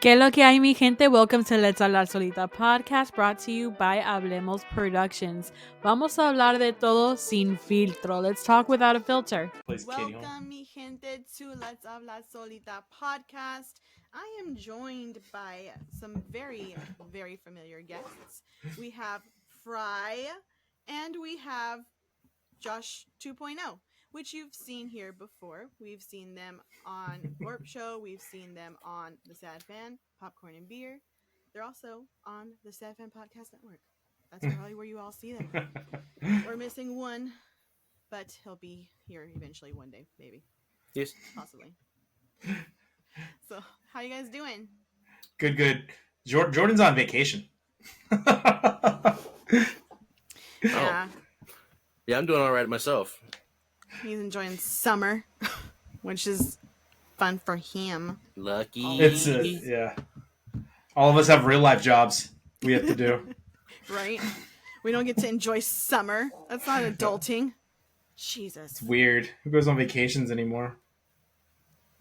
¿Qué lo que hay, mi gente? Welcome to Let's Hablar Solita podcast, brought to you by Hablemos Productions. Vamos a hablar de todo sin filtro. Let's talk without a filter. Welcome, mi gente, to Let's Hablar Solita podcast. I am joined by some very, very familiar guests. We have Fry and we have Josh 2.0, which you've seen here before. We've seen them on Gorp Show. We've seen them on The Sad Fan, Popcorn and Beer. They're also on the Sad Fan Podcast Network. That's probably where you all see them. We're missing one, but he'll be here eventually one day, maybe. Yes. Possibly. So, how you guys doing? Good. Jordan's on vacation. Yeah. Yeah, I'm doing all right myself. He's enjoying summer, which is fun for him. Lucky. It's yeah. All of us have real life jobs we have to do. Right? We don't get to enjoy summer. That's not adulting. Jesus. It's weird. Who goes on vacations anymore?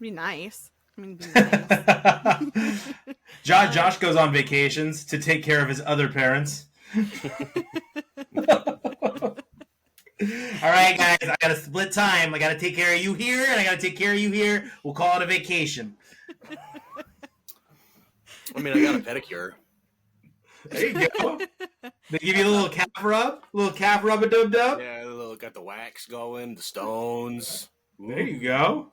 Be nice. I mean, be nice. Josh goes on vacations to take care of his other parents. All right, guys, I got to split time. I got to take care of you here, and I got to take care of you here. We'll call it a vacation. I mean, I got a pedicure. There you go. They give you a little calf rub, a dub. Yeah, got the wax going, the stones. There you go.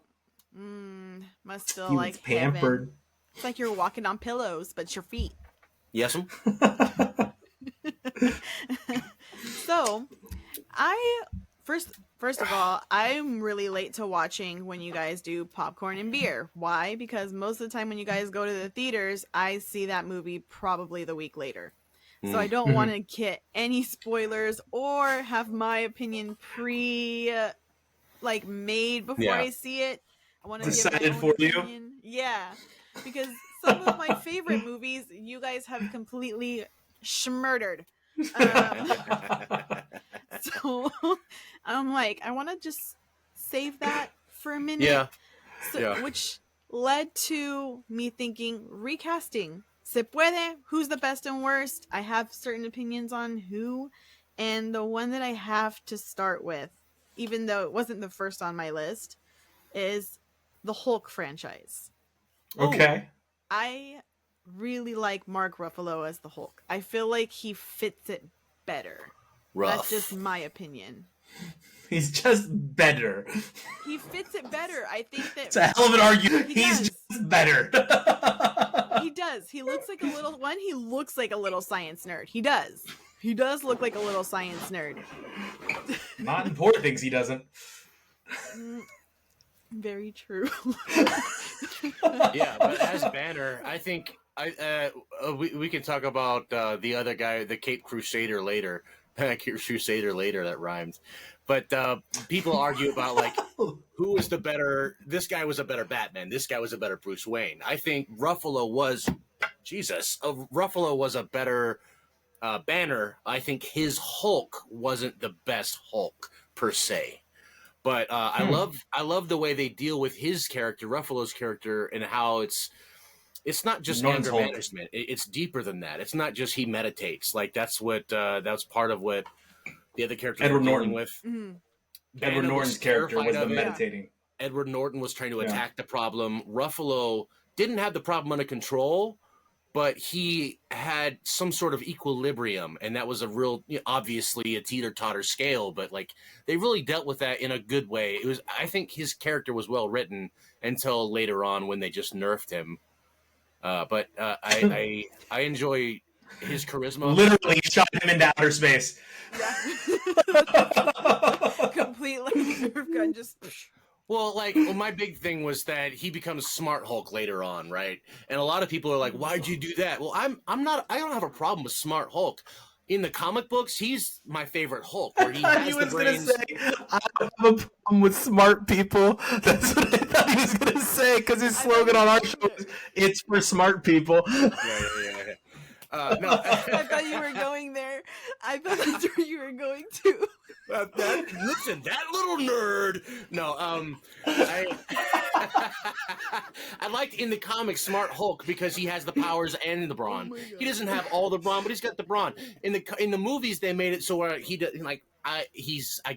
Must feel He was like pampered. heaven. It's like you're walking on pillows, but it's your feet. Yes, So, first of all, I'm really late to watching when you guys do Popcorn and Beer. Why? Because most of the time when you guys go to the theaters, I see that movie probably the week later. So I don't want to get any spoilers or have my opinion made before I see it. I want to give my own opinion. Yeah, because some of my favorite movies you guys have completely schmurdered. So I'm like, I want to just save that for a minute. Yeah. Which led to me thinking recasting Se Puede, who's the best and worst. I have certain opinions on who, and the one that I have to start with, even though it wasn't the first on my list, is the Hulk franchise. Okay. I really like Mark Ruffalo as the Hulk. I feel like he fits it better. Rough. That's just my opinion. He's just better. He fits it better. I think that It's a hell of an argument. He's just better. He does. He looks like a little science nerd. He does. He does look like a little science nerd. Not in poor things he doesn't. Very true. Yeah, but as Banner, I think we can talk about the other guy, the Cape Crusader later. Cape Crusader later, that rhymes. But people argue about who was the better. This guy was a better Batman. This guy was a better Bruce Wayne. I think Ruffalo was a better Banner. I think his Hulk wasn't the best Hulk per se. But I love the way they deal with his character, Ruffalo's character, and how it's not just anger management. It's deeper than that. It's not just he meditates. Like that's part of what the other characters Edward were dealing Norton. with. Mm-hmm. Edward Norton's character was the meditating. Edward Norton was trying to attack the problem. Ruffalo didn't have the problem under control, but he had some sort of equilibrium, and that was a real, obviously a teeter-totter scale, but they really dealt with that in a good way. I think his character was well written until later on when they just nerfed him. But I enjoy his charisma. Literally shot him into outer space. Yeah. Completely Nerf gun just. Well, my big thing was that he becomes Smart Hulk later on, right? And a lot of people are like, "Why'd you do that?" Well, I don't have a problem with Smart Hulk. In the comic books, he's my favorite Hulk. Where he has the brains. I don't have a problem with smart people. That's what I thought he was going to say, because his slogan on our show is, "It's for smart people." Yeah. No. I thought you were going there. I thought that's where you were going to. Listen, that little nerd. No, I I liked in the comics Smart Hulk because he has the powers and the brawn. He doesn't have all the brawn, but he's got the brawn. In the movies, they made it so he does like I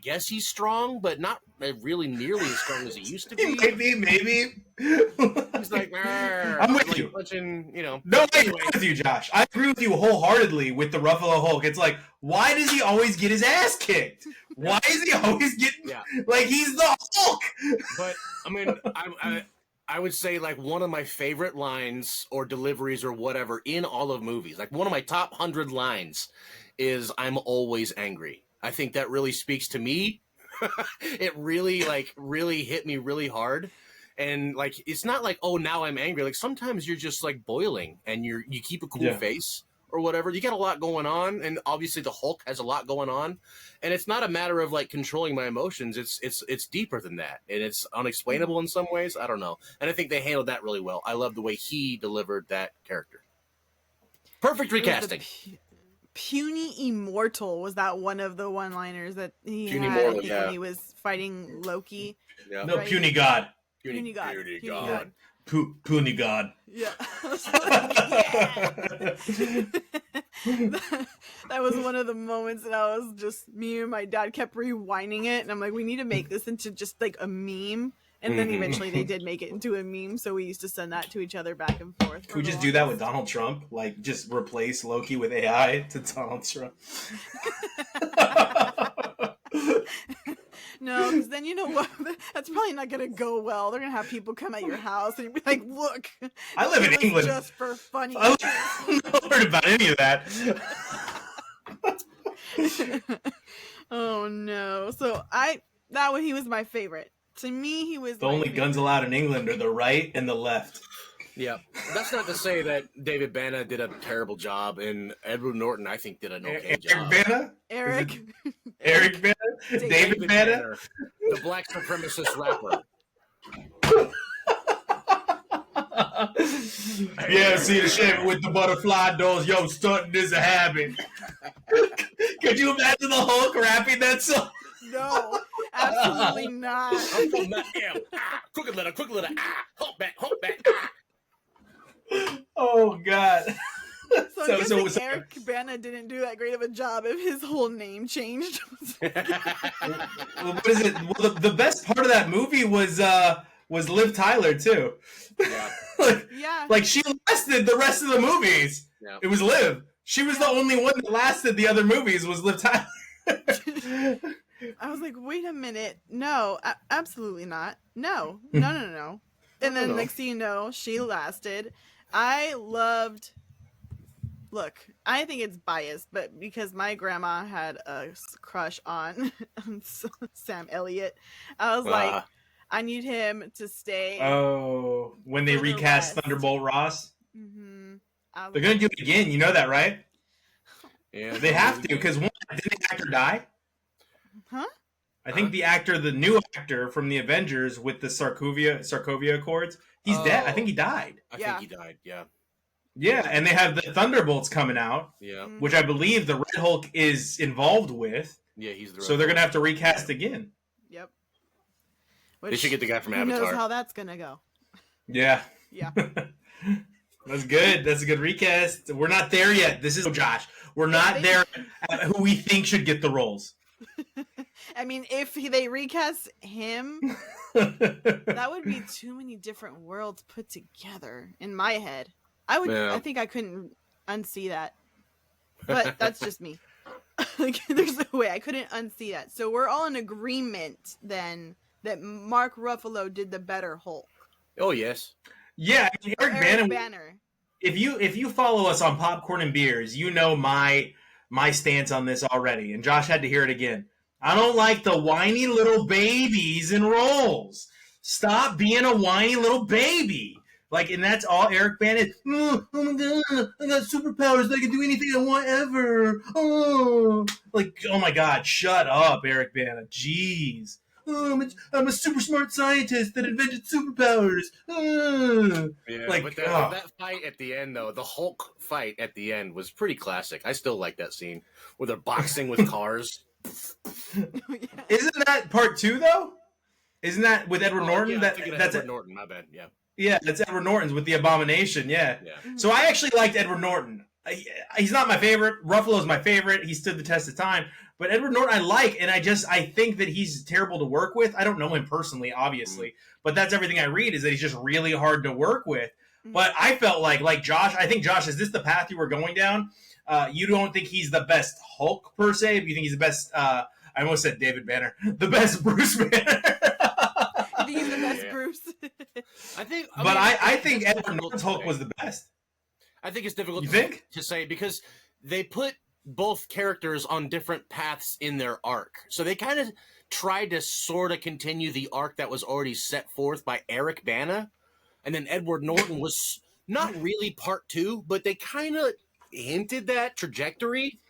guess he's strong, but not really nearly as strong as he used to be. Maybe. He's like, I'm with you. Punching, No, I agree with you, Josh. I agree with you wholeheartedly with the Ruffalo Hulk. It's like, why does he always get his ass kicked? Why is he always getting like he's the Hulk? But I mean, I would say like one of my favorite lines or deliveries or whatever in all of movies, like one of my top 100 lines, is "I'm always angry." I think that really speaks to me. It really hit me really hard. And like, it's not like, oh, now I'm angry. Like sometimes you're just like boiling and you keep a cool face or whatever. You got a lot going on. And obviously the Hulk has a lot going on, and it's not a matter of like controlling my emotions. It's deeper than that. And it's unexplainable in some ways. I don't know. And I think they handled that really well. I love the way he delivered that character. Perfect recasting. Puny Immortal was that one of the one-liners that he had when he was fighting Loki. Yeah. No, right? Puny God. Puny God. Puny God. Yeah. That was one of the moments that I was just, me and my dad kept rewinding it, and I'm like, we need to make this into just like a meme. And then eventually they did make it into a meme, so we used to send that to each other back and forth. Could we just do that with Donald Trump? Like, just replace Loki with AI to Donald Trump? No, because then you know what? That's probably not going to go well. They're going to have people come at your house and you'll be like, look. I live in England. Just for funny. I don't heard about any of that. Oh, no. So he was my favorite. To me, he was the only guns allowed in England are the right and the left. Yeah, that's not to say that David Bana did a terrible job, and Edward Norton, I think, did an okay job. Eric Bana? David Bana? The black supremacist rapper. Yeah, see the shit with the butterfly doors. Yo, stunting is a habit. Could you imagine the Hulk rapping that song? No, absolutely not. I'm from that crooked letter, hump back, Oh, God. So I'm guessing Eric Bana didn't do that great of a job if his whole name changed. What is it? Well, the best part of that movie was Liv Tyler, too. Yeah. Like, she lasted the rest of the movies. Yeah. It was Liv. She was the only one that lasted the other movies was Liv Tyler. I was like, wait a minute. No, absolutely not. No. And then next thing you know, she lasted. Look, I think it's biased, but because my grandma had a crush on Sam Elliott, I was like, I need him to stay. Oh, when they recast Thunderbolt Ross? Mm-hmm. They're going to do it again. You know that, right? Yeah, they have to, because didn't the actor die? Huh? I think the new actor from the Avengers with the Sokovia Accords, he's dead. I think he died. I think he died, yeah. Yeah, and they have the Thunderbolts coming out, which I believe the Red Hulk is involved with. Yeah, he's the Red So they're going to have to recast again. Yep. They should get the guy from Avatar. Who knows how that's going to go. Yeah. Yeah. That's good. That's a good recast. We're not there yet. This is Josh. We're not there at who we think should get the roles. I mean, if they recast him, that would be too many different worlds put together in my head. I think I couldn't unsee that. But that's just me. Like, there's no way I couldn't unsee that. So we're all in agreement then that Mark Ruffalo did the better Hulk. Oh yes. Yeah, Eric Bana. If you follow us on Popcorn and Beers, you know my stance on this already, and Josh had to hear it again. I don't like the whiny little babies in roles. Stop being a whiny little baby. Like, and that's all Eric Bana is. Oh my God, I got superpowers. I can do anything I want ever. Oh, like, oh my God, shut up, Eric Bana. Jeez. Oh, I'm a super smart scientist that invented superpowers. Yeah, like, but that fight at the end, though, the Hulk fight at the end was pretty classic. I still like that scene where they're boxing with cars. Isn't that part 2 though? Isn't that with Edward Norton? Yeah, that's Edward Norton. My bad. Yeah. Yeah, that's Edward Norton's with the Abomination. Yeah. Yeah. So I actually liked Edward Norton. He's not my favorite. Ruffalo's my favorite. He stood the test of time. But Edward Norton I like, and I think that he's terrible to work with. I don't know him personally, obviously, but that's everything I read is that he's just really hard to work with. But I felt like Josh. I think Josh, is this the path you were going down? You don't think he's the best Hulk per se? You think he's the best? I almost said David Banner, the best Bruce Banner. I think he's the best Bruce. I think Edward Norton's Hulk was the best. I think it's difficult to say because they put both characters on different paths in their arc. So they kind of tried to sort of continue the arc that was already set forth by Eric Bana. And then Edward Norton was not really part 2, but they kind of hinted that trajectory.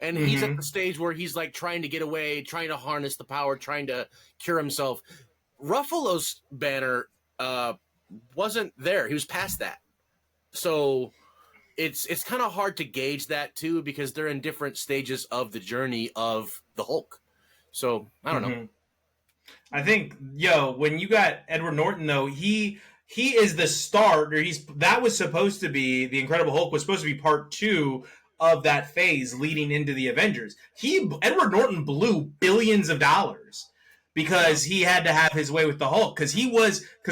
And he's at the stage where he's like trying to get away, trying to harness the power, trying to cure himself. Ruffalo's Banner wasn't there. He was past that. So it's kind of hard to gauge that too because they're in different stages of the journey of the Hulk. So I don't know. I think when you got Edward Norton though, he is the start, or that was supposed to be the Incredible Hulk was supposed to be part 2 of that phase leading into the Avengers. Edward Norton blew billions of dollars because he had to have his way with the Hulk because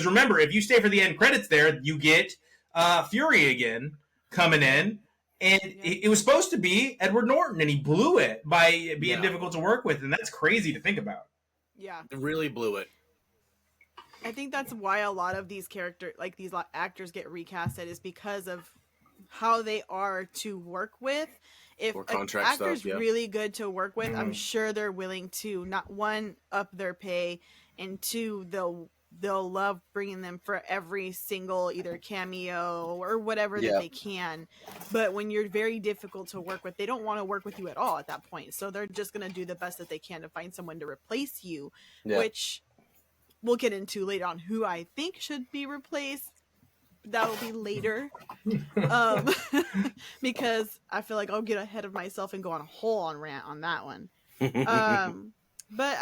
remember, if you stay for the end credits there, you get Fury again coming in, and it was supposed to be Edward Norton, and he blew it by being difficult to work with, and that's crazy to think about. Yeah, it really blew it. I think that's why a lot of these these actors get recasted is because of how they are to work with. If an actor's really good to work with, I'm sure they're willing to not one up their pay, and two they'll love bringing them for every single either cameo or whatever that they can. But when you're very difficult to work with, they don't want to work with you at all at that point. So they're just going to do the best that they can to find someone to replace you, which we'll get into later on who I think should be replaced. That'll be later. Because I feel like I'll get ahead of myself and go on a whole rant on that one. But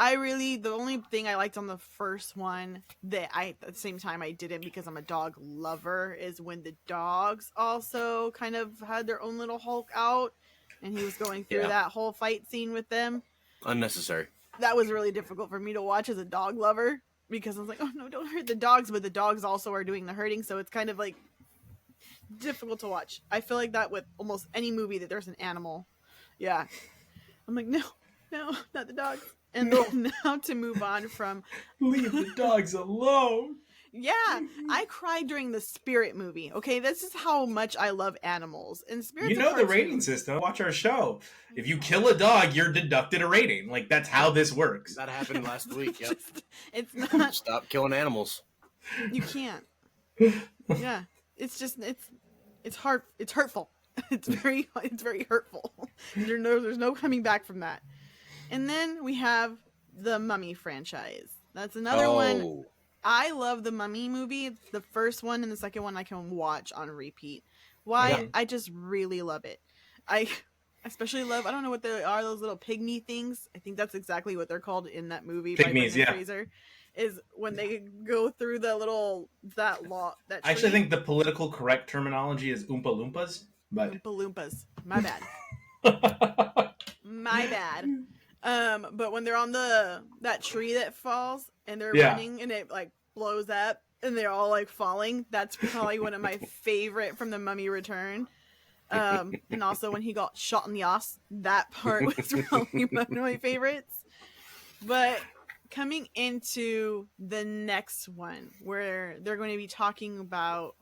I really, the only thing I liked on the first one that at the same time I didn't because I'm a dog lover is when the dogs also kind of had their own little Hulk out and he was going through that whole fight scene with them. Unnecessary. That was really difficult for me to watch as a dog lover because I was like, oh no, don't hurt the dogs. But the dogs also are doing the hurting. So it's kind of like difficult to watch. I feel like that with almost any movie that there's an animal. Yeah. I'm like, no, not the dogs. And then now to move on from leave the dogs alone. Yeah, I cried during the Spirit movie. Okay, this is how much I love animals. And Spirit, you know the rating system. Watch our show. If you kill a dog, you're deducted a rating. Like that's how this works. That happened last week. Yep. It's not. Stop killing animals. You can't. Yeah, it's just it's hard. It's hurtful. It's very hurtful. There's no coming back from that. And then we have the Mummy franchise. That's another one. I love the Mummy movie. The first one and the second one I can watch on repeat. Why? Yeah. I just really love it. I especially love, I don't know what they are, those little pygmy things. I think that's exactly what they're called in that movie. Pygmies, by Fraser, is when they go through the little, that tree. I actually think the political correct terminology is Oompa Loompas. But... Oompa Loompas. My bad. My bad. But when they're on that tree that falls and they're running and it like blows up and they're all like falling, that's probably one of my favorite from the Mummy Return. And also when he got shot in the ass, that part was probably one of my favorites. But coming into the next one where they're going to be talking about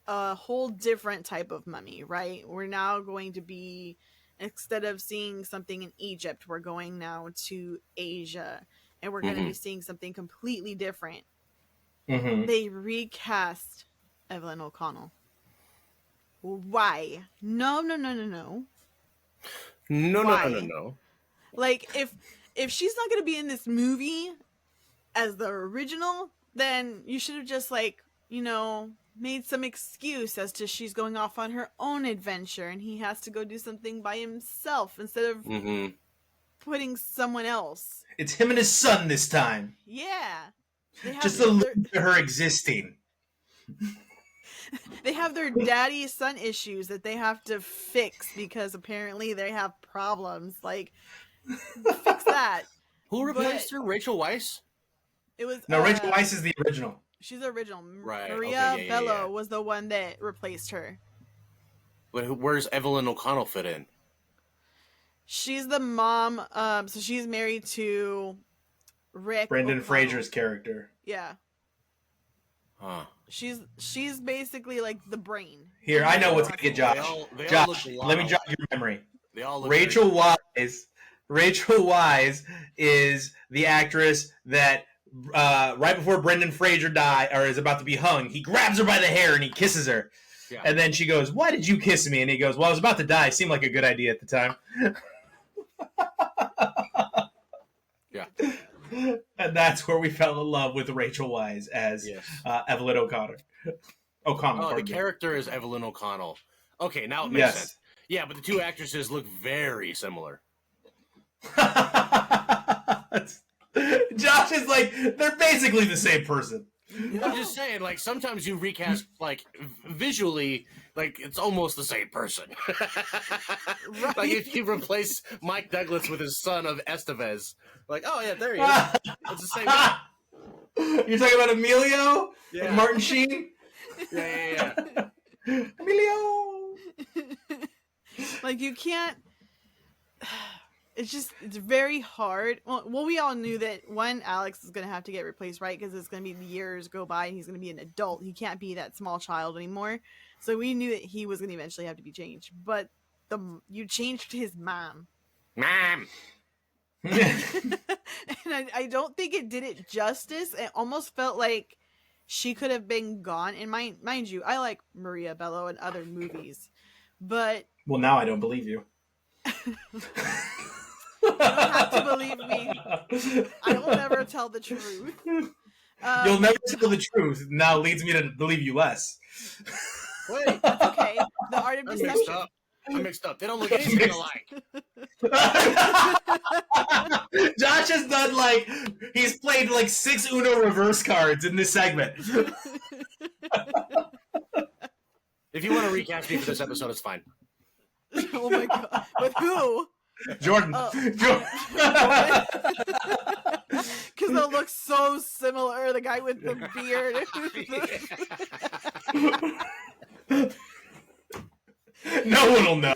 a whole different type of mummy, right? We're now going to be, instead of seeing something in Egypt, we're going now to Asia, and we're going to be seeing something completely different. They recast Evelyn O'Connell. Why? No. No. Like, if she's not going to be in this movie as the original, then you should have just, like, made some excuse as to she's going off on her own adventure and he has to go do something by himself instead of putting someone else. It's him and his son this time. Yeah. Just allude to her existing. They have their daddy-son issues that they have to fix because apparently they have problems. Like, fix that. Who replaced her? Rachel Weisz? It was Rachel Weisz is the original. She's the original. Right. Maria Bello was the one that replaced her. But where's Evelyn O'Connell fit in? She's the mom. So she's married to Rick. Brendan O'Connell. Fraser's character. Yeah. Huh. She's basically like the brain. Here, I know what's gonna get Josh. Josh, let me jog your memory. They all look Rachel Weisz. Rachel Weisz is the actress that right before Brendan Fraser is about to be hung, he grabs her by the hair and he kisses her. Yeah. And then she goes, "Why did you kiss me?" And he goes, "Well, I was about to die. It seemed like a good idea at the time." Yeah. And that's where we fell in love with Rachel Weisz as Evelyn O'Connell. Oh, the character is Evelyn O'Connell. Okay, now it makes sense. Yeah, but the two actresses look very similar. Josh is like, they're basically the same person. I'm just saying, like, sometimes you recast, like, visually, like, it's almost the same person. Right. Like, if you replace Mike Douglas with his son of Estevez, like, oh, yeah, there he is. It's the same guy. You're talking about Emilio? Yeah. Like Martin Sheen? Yeah. Emilio! Like, you can't... it's very hard. Well, we all knew that Alex is going to have to get replaced, right? Because it's going to be years go by and he's going to be an adult. He can't be that small child anymore. So we knew that he was going to eventually have to be changed. But you changed his mom. Mom! And I don't think it did it justice. It almost felt like she could have been gone. And mind you, I like Maria Bello and other movies. But... Well, now I don't believe you. You don't have to believe me. I will never tell the truth. You'll never tell the truth. Now leads me to believe you less. Wait. That's okay. The art of deception. I'm mixed up. They don't look anything alike. Josh has done he's played 6 Uno reverse cards in this segment. If you want to recast me for this episode, it's fine. Oh my god. With who? Jordan. Because they'll look so similar. The guy with the beard. No one will know.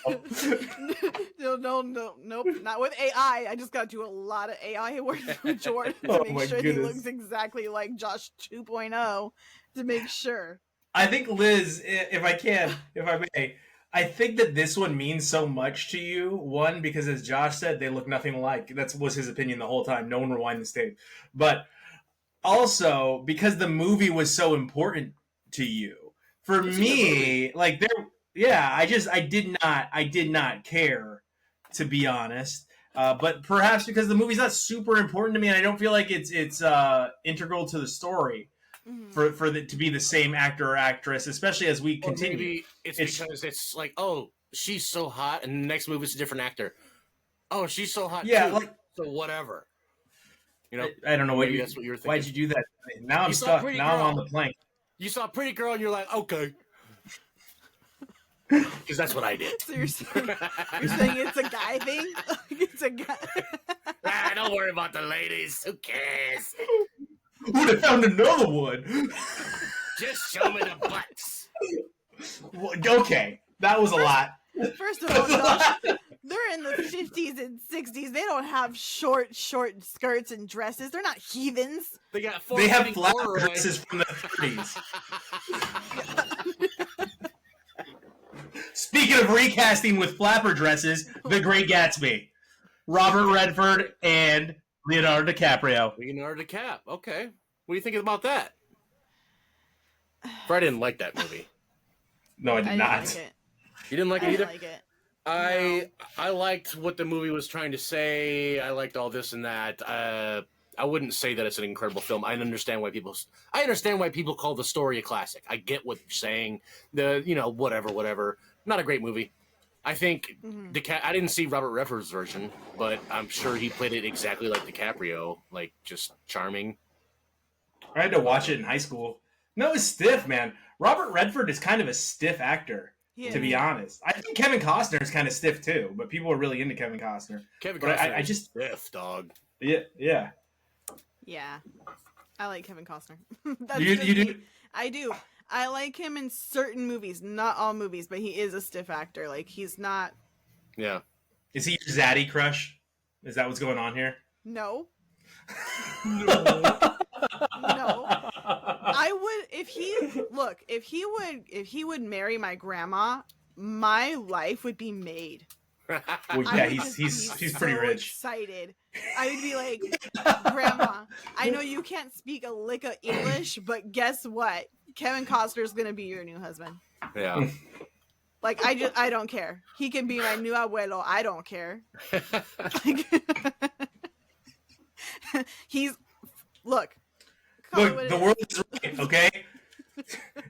Nope. Not with AI. I just got to do a lot of AI work with Jordan to make sure he looks exactly like Josh 2.0 to make sure. I think, Liz, if I may, I think that this one means so much to you. One, because as Josh said, they look nothing alike. That was his opinion the whole time. No one rewind this tape. But also because the movie was so important to you. For me, I did not care, to be honest. But perhaps because the movie's not super important to me, and I don't feel like it's integral to the story. For to be the same actor or actress, especially as we continue. Maybe it's because it's like, oh, she's so hot, and the next movie is a different actor. Oh, she's so hot, too. So whatever. You know, I don't know that's what you're thinking. Why'd you do that? Now I'm stuck. Now I'm on the plank. You saw a pretty girl, and you're like, okay. Because that's what I did. So you're saying it's a guy thing? It's a guy. Don't worry about the ladies. Who cares? Would have found another one. Just show me the butts. Okay, that was a lot. First of all, Josh, they're in the 50s and 60s. They don't have short skirts and dresses. They're not heathens. They have flapper dresses from the 30s. Speaking of recasting with flapper dresses, The Great Gatsby, Robert Redford and Leonardo DiCaprio. Okay. What do you think about that? Fred didn't like that movie. No, I did not. Like it. You didn't like it either? Like it. I liked what the movie was trying to say. I liked all this and that. I wouldn't say that it's an incredible film. I understand why people call the story a classic. I get what you're saying. Whatever. Not a great movie. I think I didn't see Robert Redford's version, but I'm sure he played it exactly like DiCaprio, like just charming. I had to watch it in high school. No, it's stiff, man. Robert Redford is kind of a stiff actor, to be honest. I think Kevin Costner is kind of stiff too, but people are really into Kevin Costner. Kevin Costner I just stiff, dog. Yeah. Yeah. I like Kevin Costner. You do? I do. I like him in certain movies, not all movies, but he is a stiff actor. Like, he's not... Yeah. Is he your zaddy crush? Is that what's going on here? No. No. I would, if he would marry my grandma, my life would be made. Well, yeah, he's pretty rich. Excited. I would be like, Grandma, I know you can't speak a lick of English, but guess what? Kevin Costner's gonna be your new husband. Yeah. Like, I don't care. He can be my new abuelo. I don't care. Look, the world is right, okay?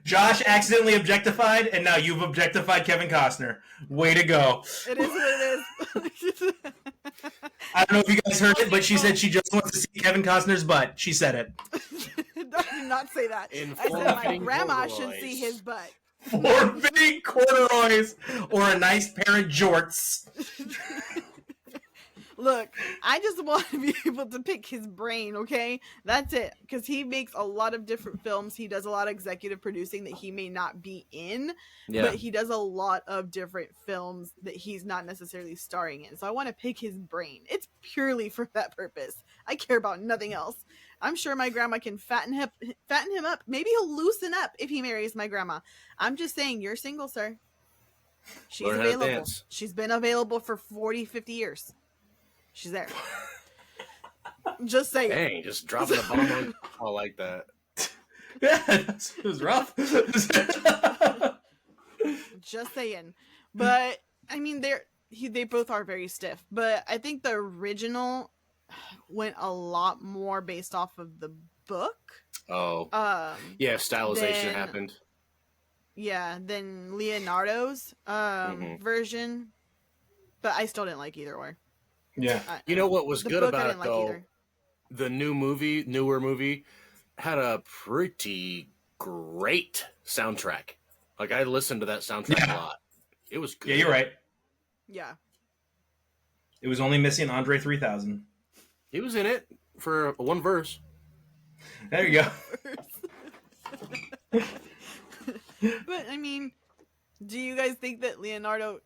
Josh accidentally objectified, and now you've objectified Kevin Costner. Way to go. It is what it is. I don't know if you guys heard it, but she said she just wants to see Kevin Costner's butt. She said it. I did not say that. I said my grandma should see his butt. 4 big corduroys or a nice pair of jorts. Look, I just want to be able to pick his brain, okay? That's it. Because he makes a lot of different films. He does a lot of executive producing that he may not be in. Yeah. But he does a lot of different films that he's not necessarily starring in. So I want to pick his brain. It's purely for that purpose. I care about nothing else. I'm sure my grandma can fatten him up. Maybe he'll loosen up if he marries my grandma. I'm just saying, you're single, sir. She's available. She's been available for 40, 50 years. She's there. Just saying. Dang, just dropping a bomb on all like that. Yeah, it was rough. Just saying. But I mean, they both are very stiff. But I think the original went a lot more based off of the book. Oh. Yeah, stylization happened. Yeah, than Leonardo's version. But I still didn't like either way. Yeah. You know what was good about it, though? The newer movie, had a pretty great soundtrack. Like, I listened to that soundtrack a lot. It was good. Yeah, you're right. Yeah. It was only missing Andre 3000. He was in it for one verse. There you go. But, I mean, do you guys think that Leonardo...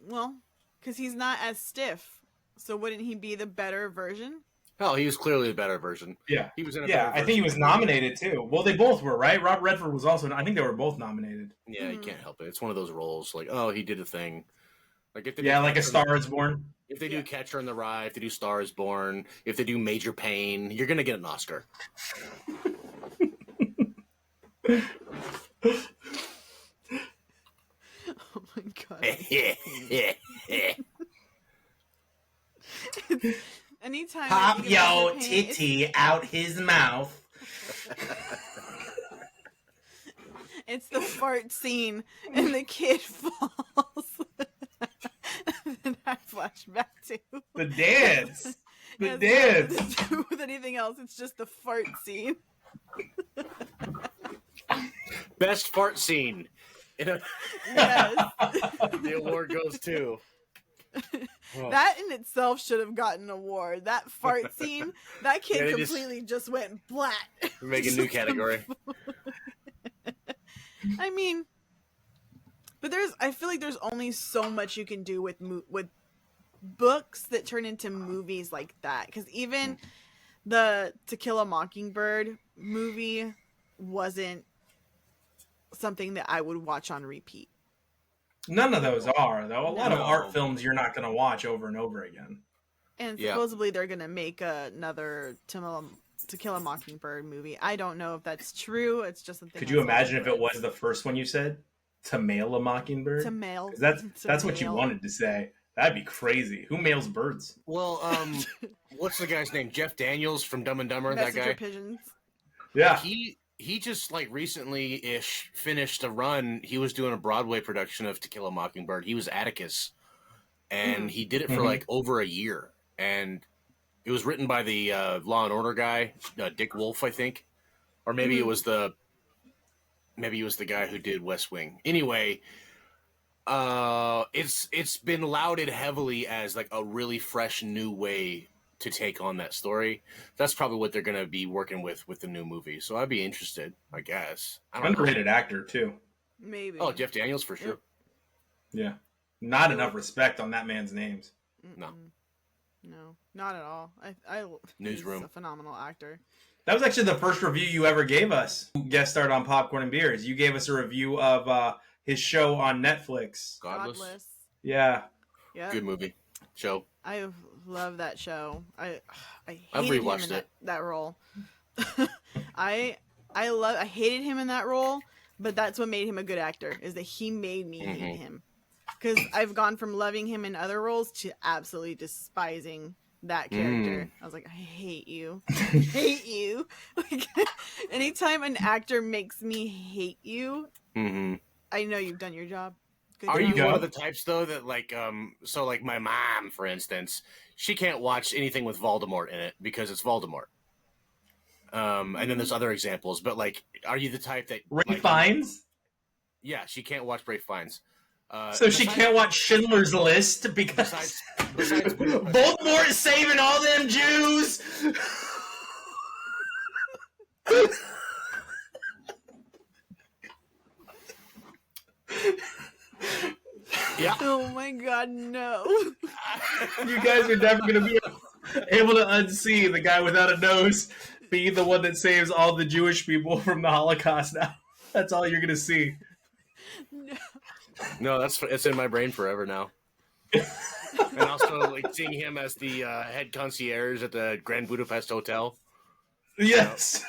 Well... Because he's not as stiff, so wouldn't he be the better version? Oh, he was clearly the better version. Yeah, he was in. I think he was nominated too. Well, they both were, right? Robert Redford was also. I think they were both nominated. Yeah, you can't help it. It's one of those roles. Like, oh, he did a thing. Like if they like A Star Is Born. If they do Catcher in the Rye, if they do Star Is Born, if they do Major Payne, you're gonna get an Oscar. Oh my god. Anytime pop yo titty out his mouth. It's the fart scene and the kid falls. And I flash back to the dance. The dance. Nothing to do with anything else. It's just the fart scene. Best fart scene. Yes. The award goes to. That in itself should have gotten an award. That fart scene, that kid completely just went black. Make a new category. I mean, but I feel like there's only so much you can do with books that turn into movies like that. Because even the To Kill a Mockingbird movie wasn't something that I would watch on repeat. None of those are, though. A lot of art films you're not going to watch over and over again. And supposedly they're going to make another To Kill a Mockingbird movie. I don't know if that's true. It's just something. Could you imagine if it was the first one you said? To Mail a Mockingbird? To Mail. That's what you wanted to say. That'd be crazy. Who mails birds? Well, what's the guy's name? Jeff Daniels from Dumb and Dumber. Messenger that guy. Pigeons. Yeah. He just like recently-ish finished a run. He was doing a Broadway production of To Kill a Mockingbird. He was Atticus, and he did it for like over a year. And it was written by the Law and Order guy, Dick Wolf, I think, or maybe it was the guy who did West Wing. Anyway, it's been lauded heavily as like a really fresh new way to take on that story. That's probably what they're going to be working with the new movie. So I'd be interested, I guess. Underrated actor too. Maybe. Oh, Jeff Daniels for sure. Yeah. Not enough respect on that man's names. No, not at all. I Newsroom. He's a phenomenal actor. That was actually the first review you ever gave us. Guest starred on Popcorn and Beers. You gave us a review of his show on Netflix. Godless. Yeah. Yeah. Good movie. Show. I love that show. I I've hated him rewatched in it. that role. I hated him in that role, but that's what made him a good actor. Is that he made me hate him, because I've gone from loving him in other roles to absolutely despising that character. I was like, I hate you. I hate you. Like, anytime an actor makes me hate you, I know you've done your job. Good Are job. you one of the types though that like so like my mom, for instance, she can't watch anything with Voldemort in it because it's Voldemort. And then there's other examples, but like, are you the type that Ray Fiennes? Yeah, she can't watch Ray Fiennes. So she can't watch Schindler's List because besides Voldemort is saving all them Jews. Yeah. Oh my god, no. You guys are never going to be able to unsee the guy without a nose being the one that saves all the Jewish people from the Holocaust now. That's all you're going to see. No, it's in my brain forever now. And also, like, seeing him as the head concierge at the Grand Budapest Hotel. Yes.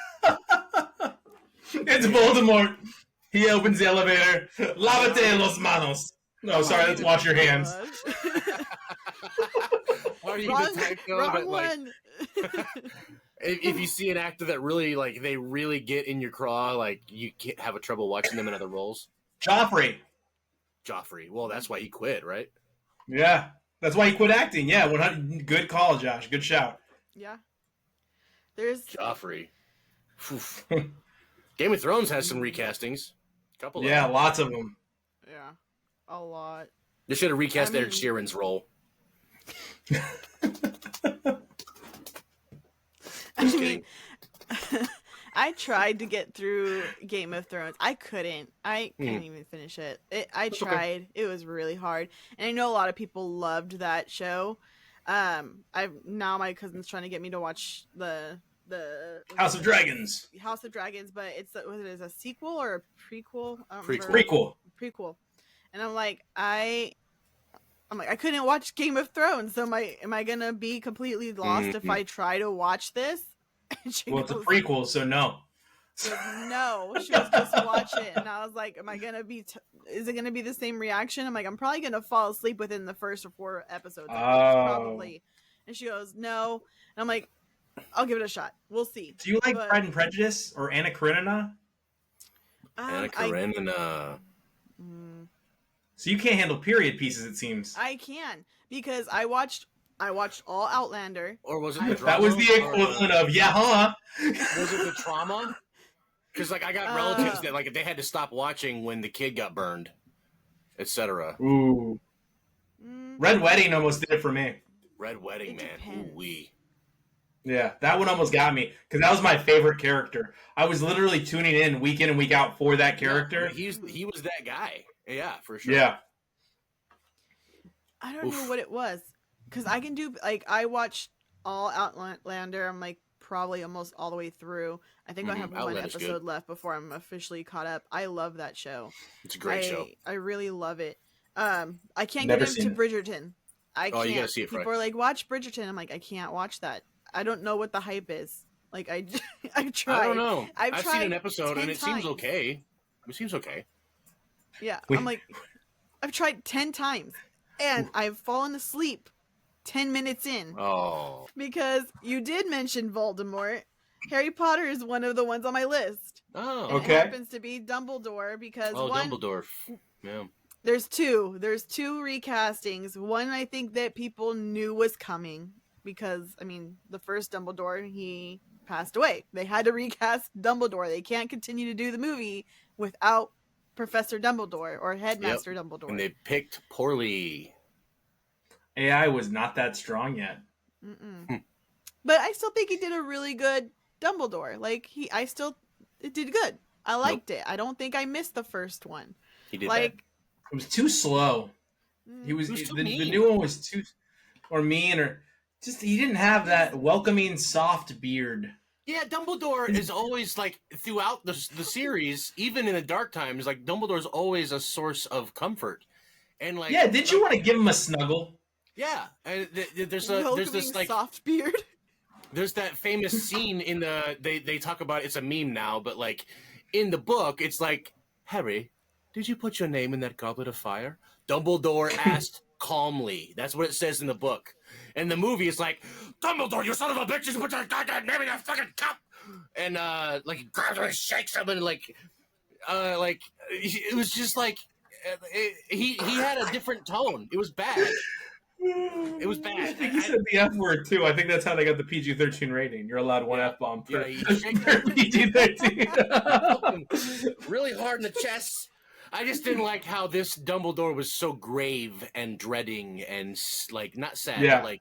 It's Voldemort. He opens the elevator. Lávate los manos. No, sorry, let's wash your hands. Are you Wrong, the type, though, wrong that, like, one. if you see an actor that really, like, they really get in your craw, like, you can't have a trouble watching them in other roles? Joffrey. Well, that's why he quit, right? Yeah. That's why he quit acting. Yeah, 100. Good call, Josh. Good shout. Yeah. There's Joffrey. Game of Thrones has some recastings. Couple of Yeah, them. lots of them. Yeah. A lot. They should have recast I Ed mean- Sheeran's role. I mean, I tried to get through Game of Thrones. I couldn't. I couldn't even finish it. I tried. okay. It was really hard. And I know a lot of people loved that show. Now my cousin's trying to get me to watch the House of Dragons. House of Dragons, but it's a sequel or a prequel? I don't Prequel. remember. Prequel. And I'm like, I couldn't watch Game of Thrones, so am I gonna be completely lost if I try to watch this? And she Well, it's a goes, prequel, so no. she goes, no, she was just watch it, and I was like, am I gonna be? Is it gonna be the same reaction? I'm like, I'm probably gonna fall asleep within the first or 4 episodes, probably. And she goes, no, and I'm like, I'll give it a shot. We'll see. Do you like But, Pride and Prejudice or Anna Karenina? Anna Karenina. So you can't handle period pieces, it seems. I can, because I watched all Outlander. Or was it the drama? That was the equivalent of, yeah, huh? Was it the trauma? Because, like, I got relatives that, like, they had to stop watching when the kid got burned, etc. Ooh. Red Wedding almost did it for me. Red Wedding, It man. depends. Ooh-wee. Yeah, that one almost got me because that was my favorite character. I was literally tuning in week and out for that character. Yeah, he was that guy. Yeah, for sure. Yeah. I don't know what it was, because I can do, like, I watched all Outlander. I'm like probably almost all the way through. I think I have one Outlander's episode good. left before I'm officially caught up. I love that show. It's a great show. I really love it. I can't Never get seen into Bridgerton. I can't. you gotta see it, People Fred. are like, watch Bridgerton. I'm like, I can't watch that. I don't know what the hype is. Like, I've tried. I don't know. I've I've seen tried an episode 10 and it seems times. okay. It seems okay. Yeah, We- I'm like, I've tried 10 times. And I've fallen asleep 10 minutes in. Oh. Because you did mention Voldemort. Harry Potter is one of the ones on my list. Oh. And Okay. it happens to be Dumbledore because Dumbledore. Yeah. There's two recastings. One I think that people knew was coming because, I mean, the first Dumbledore, he passed away. They had to recast Dumbledore. They can't continue to do the movie without Professor Dumbledore or Headmaster Dumbledore. And they picked poorly. AI was not that strong yet. But I still think he did a really good Dumbledore. Like, it did good. I liked it. I don't think I missed the first one. He did like, that. It was too slow. The new one was too mean, or just he didn't have that welcoming soft beard. Yeah, Dumbledore is always like throughout the series, even in the dark times. Like Dumbledore's always a source of comfort, and like did you want to give him a snuggle? Yeah, and there's this like soft beard. There's that famous scene in they talk about it's a meme now, but like in the book, it's like, Harry, did you put your name in that goblet of fire? Dumbledore asked calmly. That's what it says in the book. And the movie is like, Dumbledore, you son of a bitch, you put your goddamn name in that fucking cup. And like he grabs him and shakes him and like it was just like he had a different tone. It was bad. It was bad. I think he said the F word too. I think that's how they got the PG-13 rating. You're allowed one F-bomb per PG-13. Really hard in the chest. I just didn't like how this Dumbledore was so grave and dreading and like not sad, but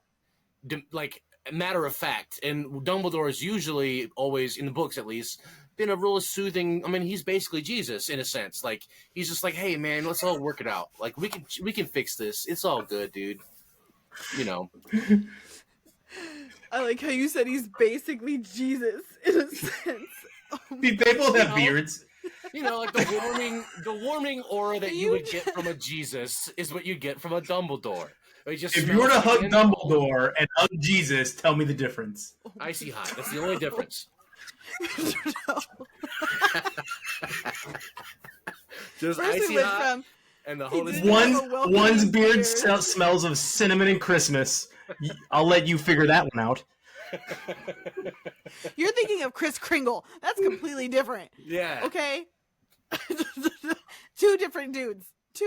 like matter of fact. And Dumbledore is usually always in the books, at least, been a real soothing. I mean, he's basically Jesus in a sense. Like he's just like, hey man, let's all work it out. Like we can fix this. It's all good, dude. You know. I like how you said he's basically Jesus in a sense. They both have beards. You know, like the warming aura that you would get from a Jesus is what you get from a Dumbledore. If you were to hug Dumbledore and hug Jesus, tell me the difference. Icy hot. That's the only difference. Just icy hot. And the whole one's beard smells of cinnamon and Christmas. I'll let you figure that one out. You're thinking of Kris Kringle. That's completely different. Yeah. Okay. Two different dudes.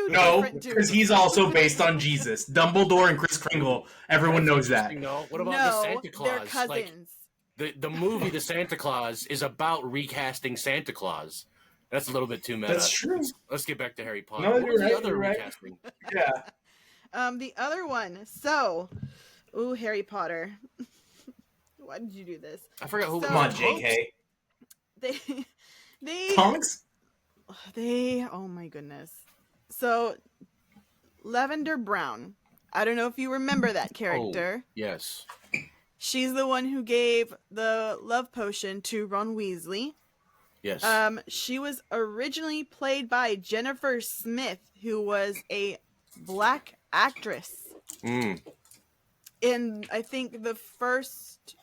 No, because he's also based on Jesus. Dumbledore and Kris Kringle. Everyone knows that. No. What about the Santa Claus? They're cousins. Like, the movie The Santa Claus is about recasting Santa Claus. That's a little bit too meta. That's true. Let's get back to Harry Potter. No, what was right, the other right. recasting? Yeah. The other one. So, Harry Potter. Why did you do this? I forgot who. Come on, JK. They Tonks? Oh my goodness. So, Lavender Brown. I don't know if you remember that character. Oh, yes. She's the one who gave the love potion to Ron Weasley. Yes. She was originally played by Jennifer Smith, who was a black actress. In, I think, the first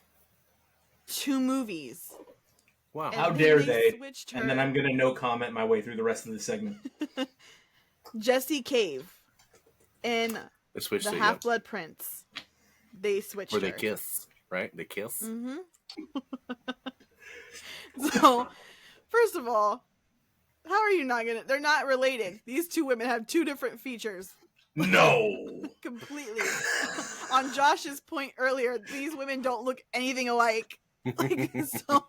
2 movies. Wow. And how dare they? And then I'm going to no comment my way through the rest of the segment. Jessie Cave in the Half-Blood Prince. They switched Where her. they kiss, right? They kiss? Mm-hmm. So, first of all, how are you not gonna... They're not related. These 2 women have 2 different features. No! Completely. On Josh's point earlier, these women don't look anything alike. So...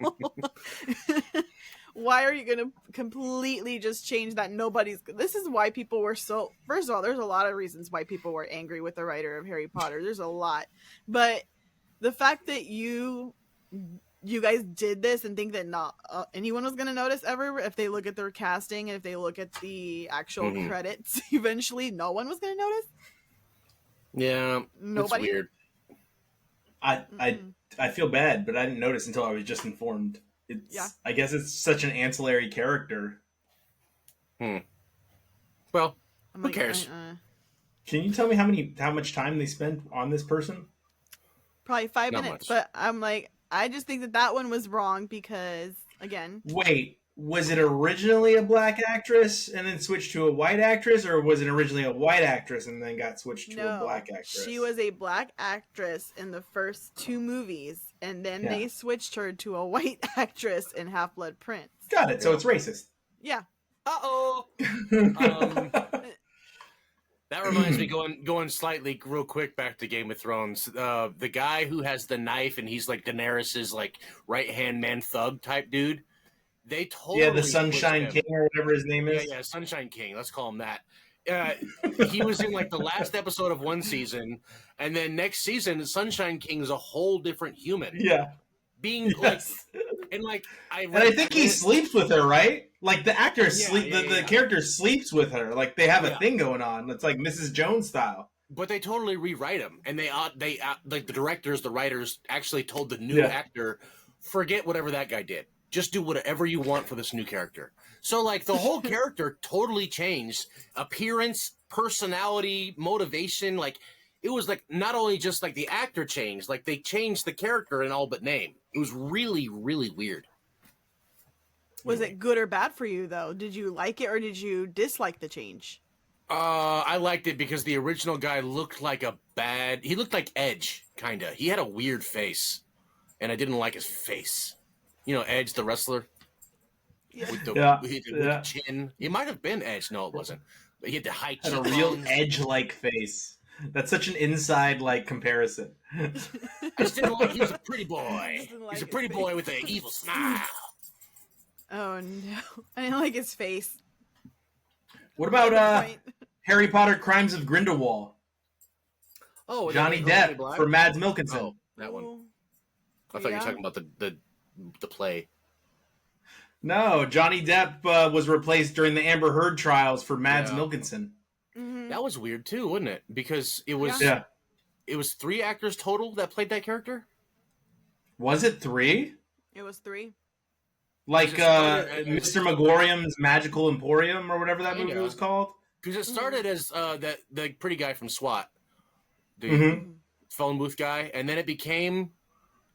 Why are you going to completely just change that? This is why people were so... First of all, there's a lot of reasons why people were angry with the writer of Harry Potter. There's a lot. But the fact that you guys did this and think that not anyone was going to notice ever, if they look at their casting and if they look at the actual credits, eventually no one was going to notice? Yeah. Nobody? It's weird. I feel bad, but I didn't notice until I was just informed. I guess it's such an ancillary character. Well, who cares? Can you tell me how much time they spent on this person? Probably 5 Not minutes. much. But I'm like, I just think that one was wrong because, again... Wait, was it originally a black actress and then switched to a white actress, or was it originally a white actress and then got switched to a black actress? She was a black actress in the first 2 movies, and then they switched her to a white actress in Half-Blood Prince. Got it. So it's racist. Yeah. Uh-oh. That reminds me, going slightly real quick back to Game of Thrones. The guy who has the knife and he's like Daenerys's like right-hand man thug type dude. They totally the Sunshine King or whatever his name is. Yeah, Sunshine King. Let's call him that. He was in like the last episode of one season, and then next season, Sunshine King is a whole different human. Yeah, being like, and like I think he sleeps with her, right? Like the actor the character sleeps with her. Like they have a thing going on. It's like Mrs. Jones style. But they totally rewrite him, and they like the directors, the writers actually told the new actor, forget whatever that guy did. Just do whatever you want for this new character. So, like, the whole character totally changed. Appearance, personality, motivation. Like, it was, like, not only just, like, the actor changed. Like, they changed the character in all but name. It was really, really weird. Was it good or bad for you, though? Did you like it or did you dislike the change? I liked it because the original guy looked like he looked like Edge, kind of. He had a weird face, and I didn't like his face. You know, Edge, the wrestler? With the chin. He might have been Edge. No, it wasn't. But he had the high chin. Had a real Edge-like face. That's such an inside-like comparison. I just didn't like. He was a pretty boy. He's a pretty boy with an evil smile. Oh, no. I didn't like his face. What about Harry Potter Crimes of Grindelwald? Oh, Johnny Depp for Mads Mikkelsen. Oh, that one. I thought you were talking about the play. No, Johnny Depp was replaced during the Amber Heard trials for Mads Mikkelsen. Mm-hmm. That was weird too, wasn't it? Because it was it was 3 actors total that played that character. Was it 3? It was 3. Like Mr. Megorium's Magical Emporium or whatever that movie was called. Because it started as the pretty guy from SWAT, the phone booth guy, and then it became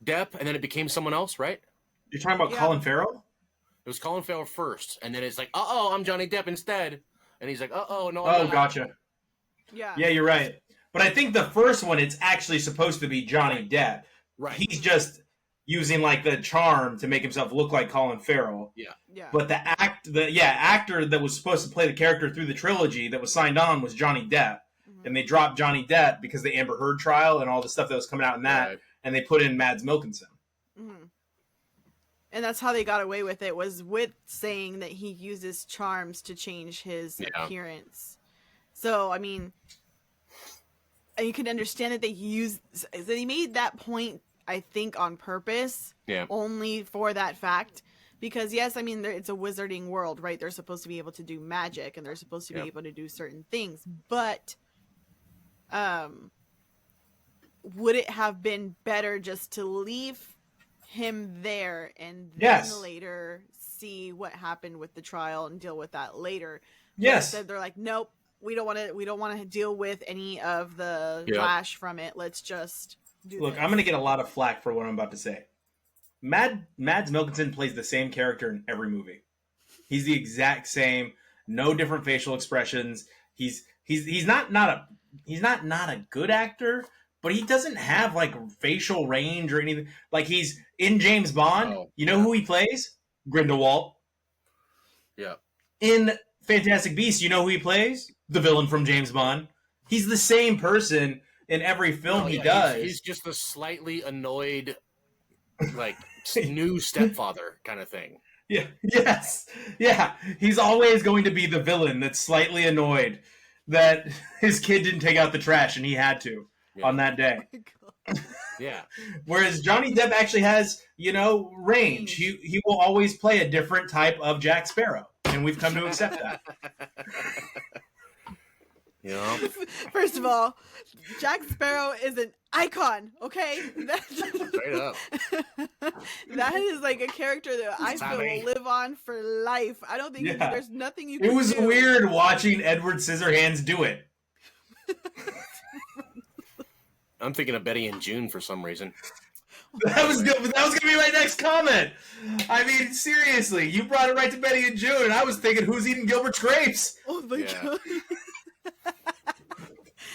Depp, and then it became someone else, right? You're talking about Colin Farrell? It was Colin Farrell first, and then it's like, I'm Johnny Depp instead. And he's like, no. Oh, gotcha. Yeah. Yeah, you're right. But I think the first one, it's actually supposed to be Johnny Depp. Right. He's just using like the charm to make himself look like Colin Farrell. Yeah. Yeah. But the actor that was supposed to play the character through the trilogy that was signed on was Johnny Depp. Mm-hmm. And they dropped Johnny Depp because of the Amber Heard trial and all the stuff that was coming out in that. Right. And they put in Mads Mikkelsen. Mm-hmm. And that's how they got away with it, was with saying that he uses charms to change his appearance. So, I mean, you can understand that they made that point, I think, on purpose, only for that fact. Because, yes, I mean, it's a wizarding world, right? They're supposed to be able to do magic, and they're supposed to be able to do certain things. But, would it have been better just to leave him there and then later see what happened with the trial and deal with that later? Yes. Instead, they're like, nope, we don't want to deal with any of the flash from it. Let's just do Look, this. I'm going to get a lot of flack for what I'm about to say. Mads Mikkelsen plays the same character in every movie. He's the exact same, no different facial expressions. He's not a good actor, but he doesn't have like facial range or anything. Like he's in James Bond. You know who he plays? Grindelwald. Yeah. In Fantastic Beasts, you know who he plays? The villain from James Bond. He's the same person in every film he does. He's just a slightly annoyed, like new stepfather kind of thing. Yeah. Yes. Yeah. He's always going to be the villain that's slightly annoyed that his kid didn't take out the trash and he had to on that day. Yeah. Whereas Johnny Depp actually has, range. He will always play a different type of Jack Sparrow, and we've come to accept that. First of all, Jack Sparrow is an icon, okay? Straight up. That is like a character that I feel will live on for life. I don't think there's nothing you can do. It was weird watching Edward Scissorhands do it. I'm thinking of Betty and June for some reason. That was good. That was gonna be my next comment. I mean, seriously, you brought it right to Betty and June, and I was thinking, who's eating Gilbert's grapes? Oh my god.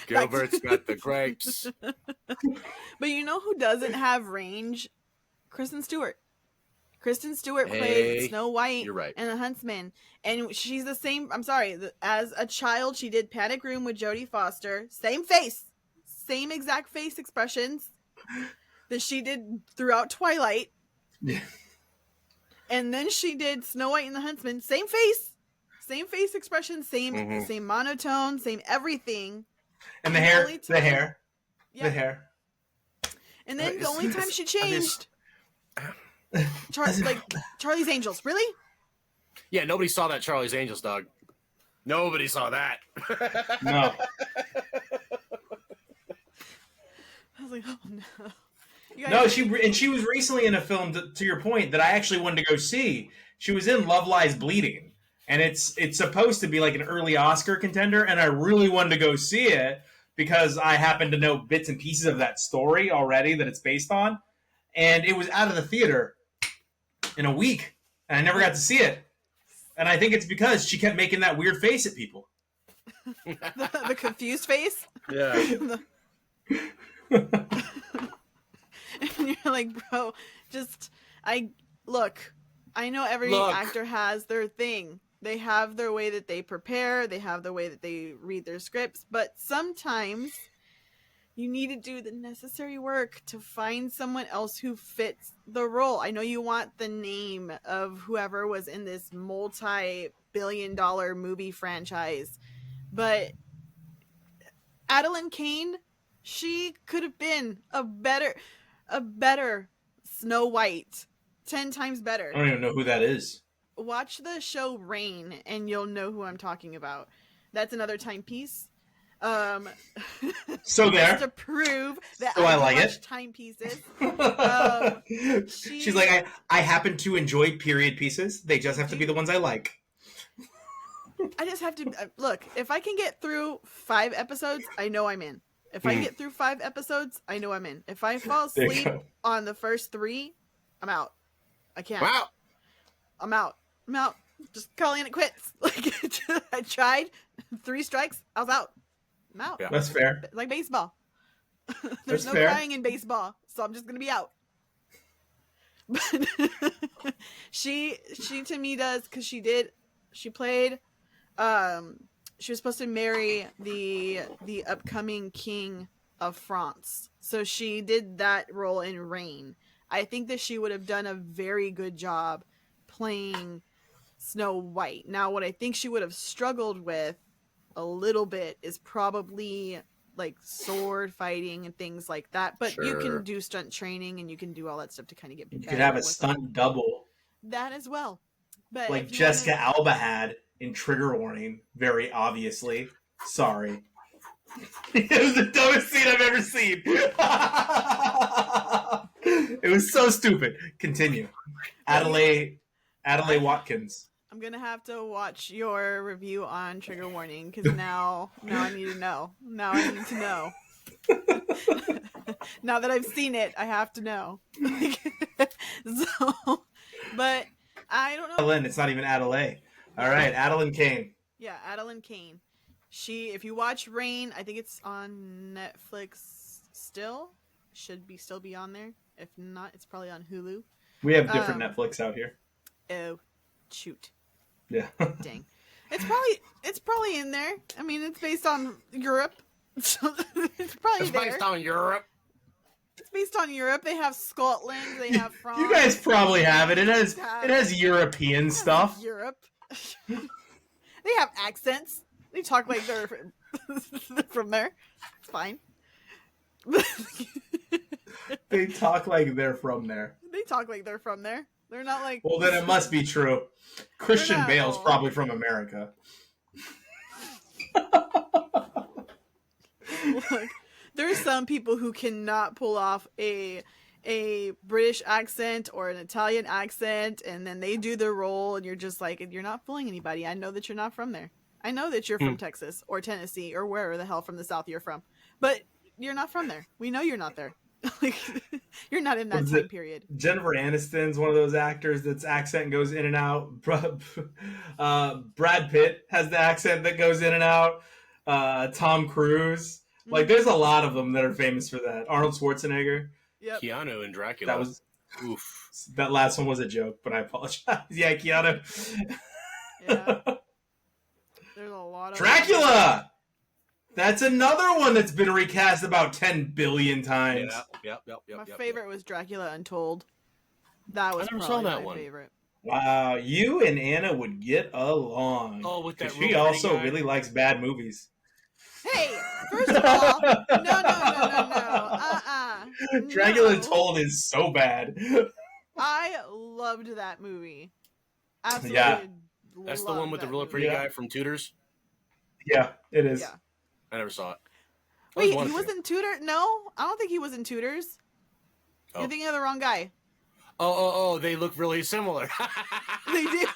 Gilbert's got the grapes. But you know who doesn't have range? Kristen Stewart. Kristen Stewart played Snow White and the Huntsman. And she's the same. I'm sorry. As a child, she did Panic Room with Jodie Foster. Same face. Same exact face expressions that she did throughout Twilight. Yeah. And then she did Snow White and the Huntsman. Same face. Same face expression. Same monotone. Same everything. And the hair. The hair. Yeah. The hair. And then the only time she changed... Charlie's Angels, really? Yeah, nobody saw that Charlie's Angels, dog. Nobody saw that. No. I was like, oh no. No, she was recently in a film, to your point, that I actually wanted to go see. She was in Love Lies Bleeding, and it's supposed to be like an early Oscar contender, and I really wanted to go see it because I happen to know bits and pieces of that story already that it's based on, and it was out of the theater in a week, and I never got to see it. And I think it's because she kept making that weird face at people. the confused face? Yeah. And you're like, bro, I know every actor has their thing. They have their way that they prepare. They have their way that they read their scripts. But sometimes you need to do the necessary work to find someone else who fits the role. I know you want the name of whoever was in this multi-billion-dollar movie franchise, but Adeline Kane, she could have been a better Snow White. 10 times better. I don't even know who that is. Watch the show Rain and you'll know who I'm talking about. That's another timepiece. So there. To prove that I like watch it. Timepieces. She's like, I happen to enjoy period pieces. They just have to be the ones I like. I just have to look. If I can get through 5 episodes, I know I'm in. If I get through 5 episodes, I know I'm in. If I fall asleep on the first 3, I'm out. I can't. Wow. I'm out. Just calling it quits. Like I tried. 3 strikes. I was out. I'm out. Yeah. That's fair. Like baseball. There's That's no fair. crying in baseball, so I'm just gonna be out. But she to me does, because she played. She was supposed to marry the upcoming king of France, so she did that role in Rain. I think that she would have done a very good job playing Snow White. Now, what I think she would have struggled with a little bit is probably like sword fighting and things like that. But you can do stunt training and you can do all that stuff to kind of get better. You could have a stunt double. That as well. But like Jessica Alba had in Trigger Warning, very obviously. Sorry. It was the dumbest scene I've ever seen. It was so stupid. Continue. Adelaide Watkins. I'm gonna have to watch your review on Trigger Warning because now I need to know. Now I need to know. Now that I've seen it, I have to know. So, but I don't know. Adeline, it's not even Adelaide. All right, Adeline Kane. Yeah, Adeline Kane. If you watch Rain, I think it's on Netflix still. Should still be on there. If not, it's probably on Hulu. We have different Netflix out here. Oh, shoot. Yeah. Dang. It's probably in there. I mean, it's based on Europe. So it's probably there. It's based on Europe. It's based on Europe. They have Scotland. They have France. You guys probably have it. It has European stuff. Europe. They have accents. They talk like they're from there. It's fine. They talk like they're from there. They talk like they're from there. They're not like... Well, then it must be true. Christian Bale's probably from America. Look, there's some people who cannot pull off a British accent or an Italian accent, and then they do their role, and you're just like, you're not fooling anybody. I know that you're not from there. I know that you're from Texas or Tennessee or wherever the hell from the South you're from. But you're not from there. We know you're not there. Like, you're not in that time period. Jennifer Aniston's one of those actors that's accent goes in and out. Brad Pitt has the accent that goes in and out. Tom Cruise. Like, there's a lot of them that are famous for that. Arnold Schwarzenegger. Yep. Keanu and Dracula. Oof. That last one was a joke, but I apologize. Yeah, Keanu. Yeah. There's a lot of Dracula! That's another one that's been recast about 10 billion times. Yep. My favorite was Dracula Untold. That was probably my favorite. Wow, you and Anna would get along. Oh, with that. She also really likes bad movies. Hey, first of all, no. Dracula Untold is so bad. I loved that movie. Absolutely. Yeah. That's the one with the really pretty guy from Tudors? Yeah, it is. Yeah. I never saw it. Wait, he was in Tudors? No, I don't think he was in Tudors. Oh. You're thinking of the wrong guy. Oh, they look really similar. They do.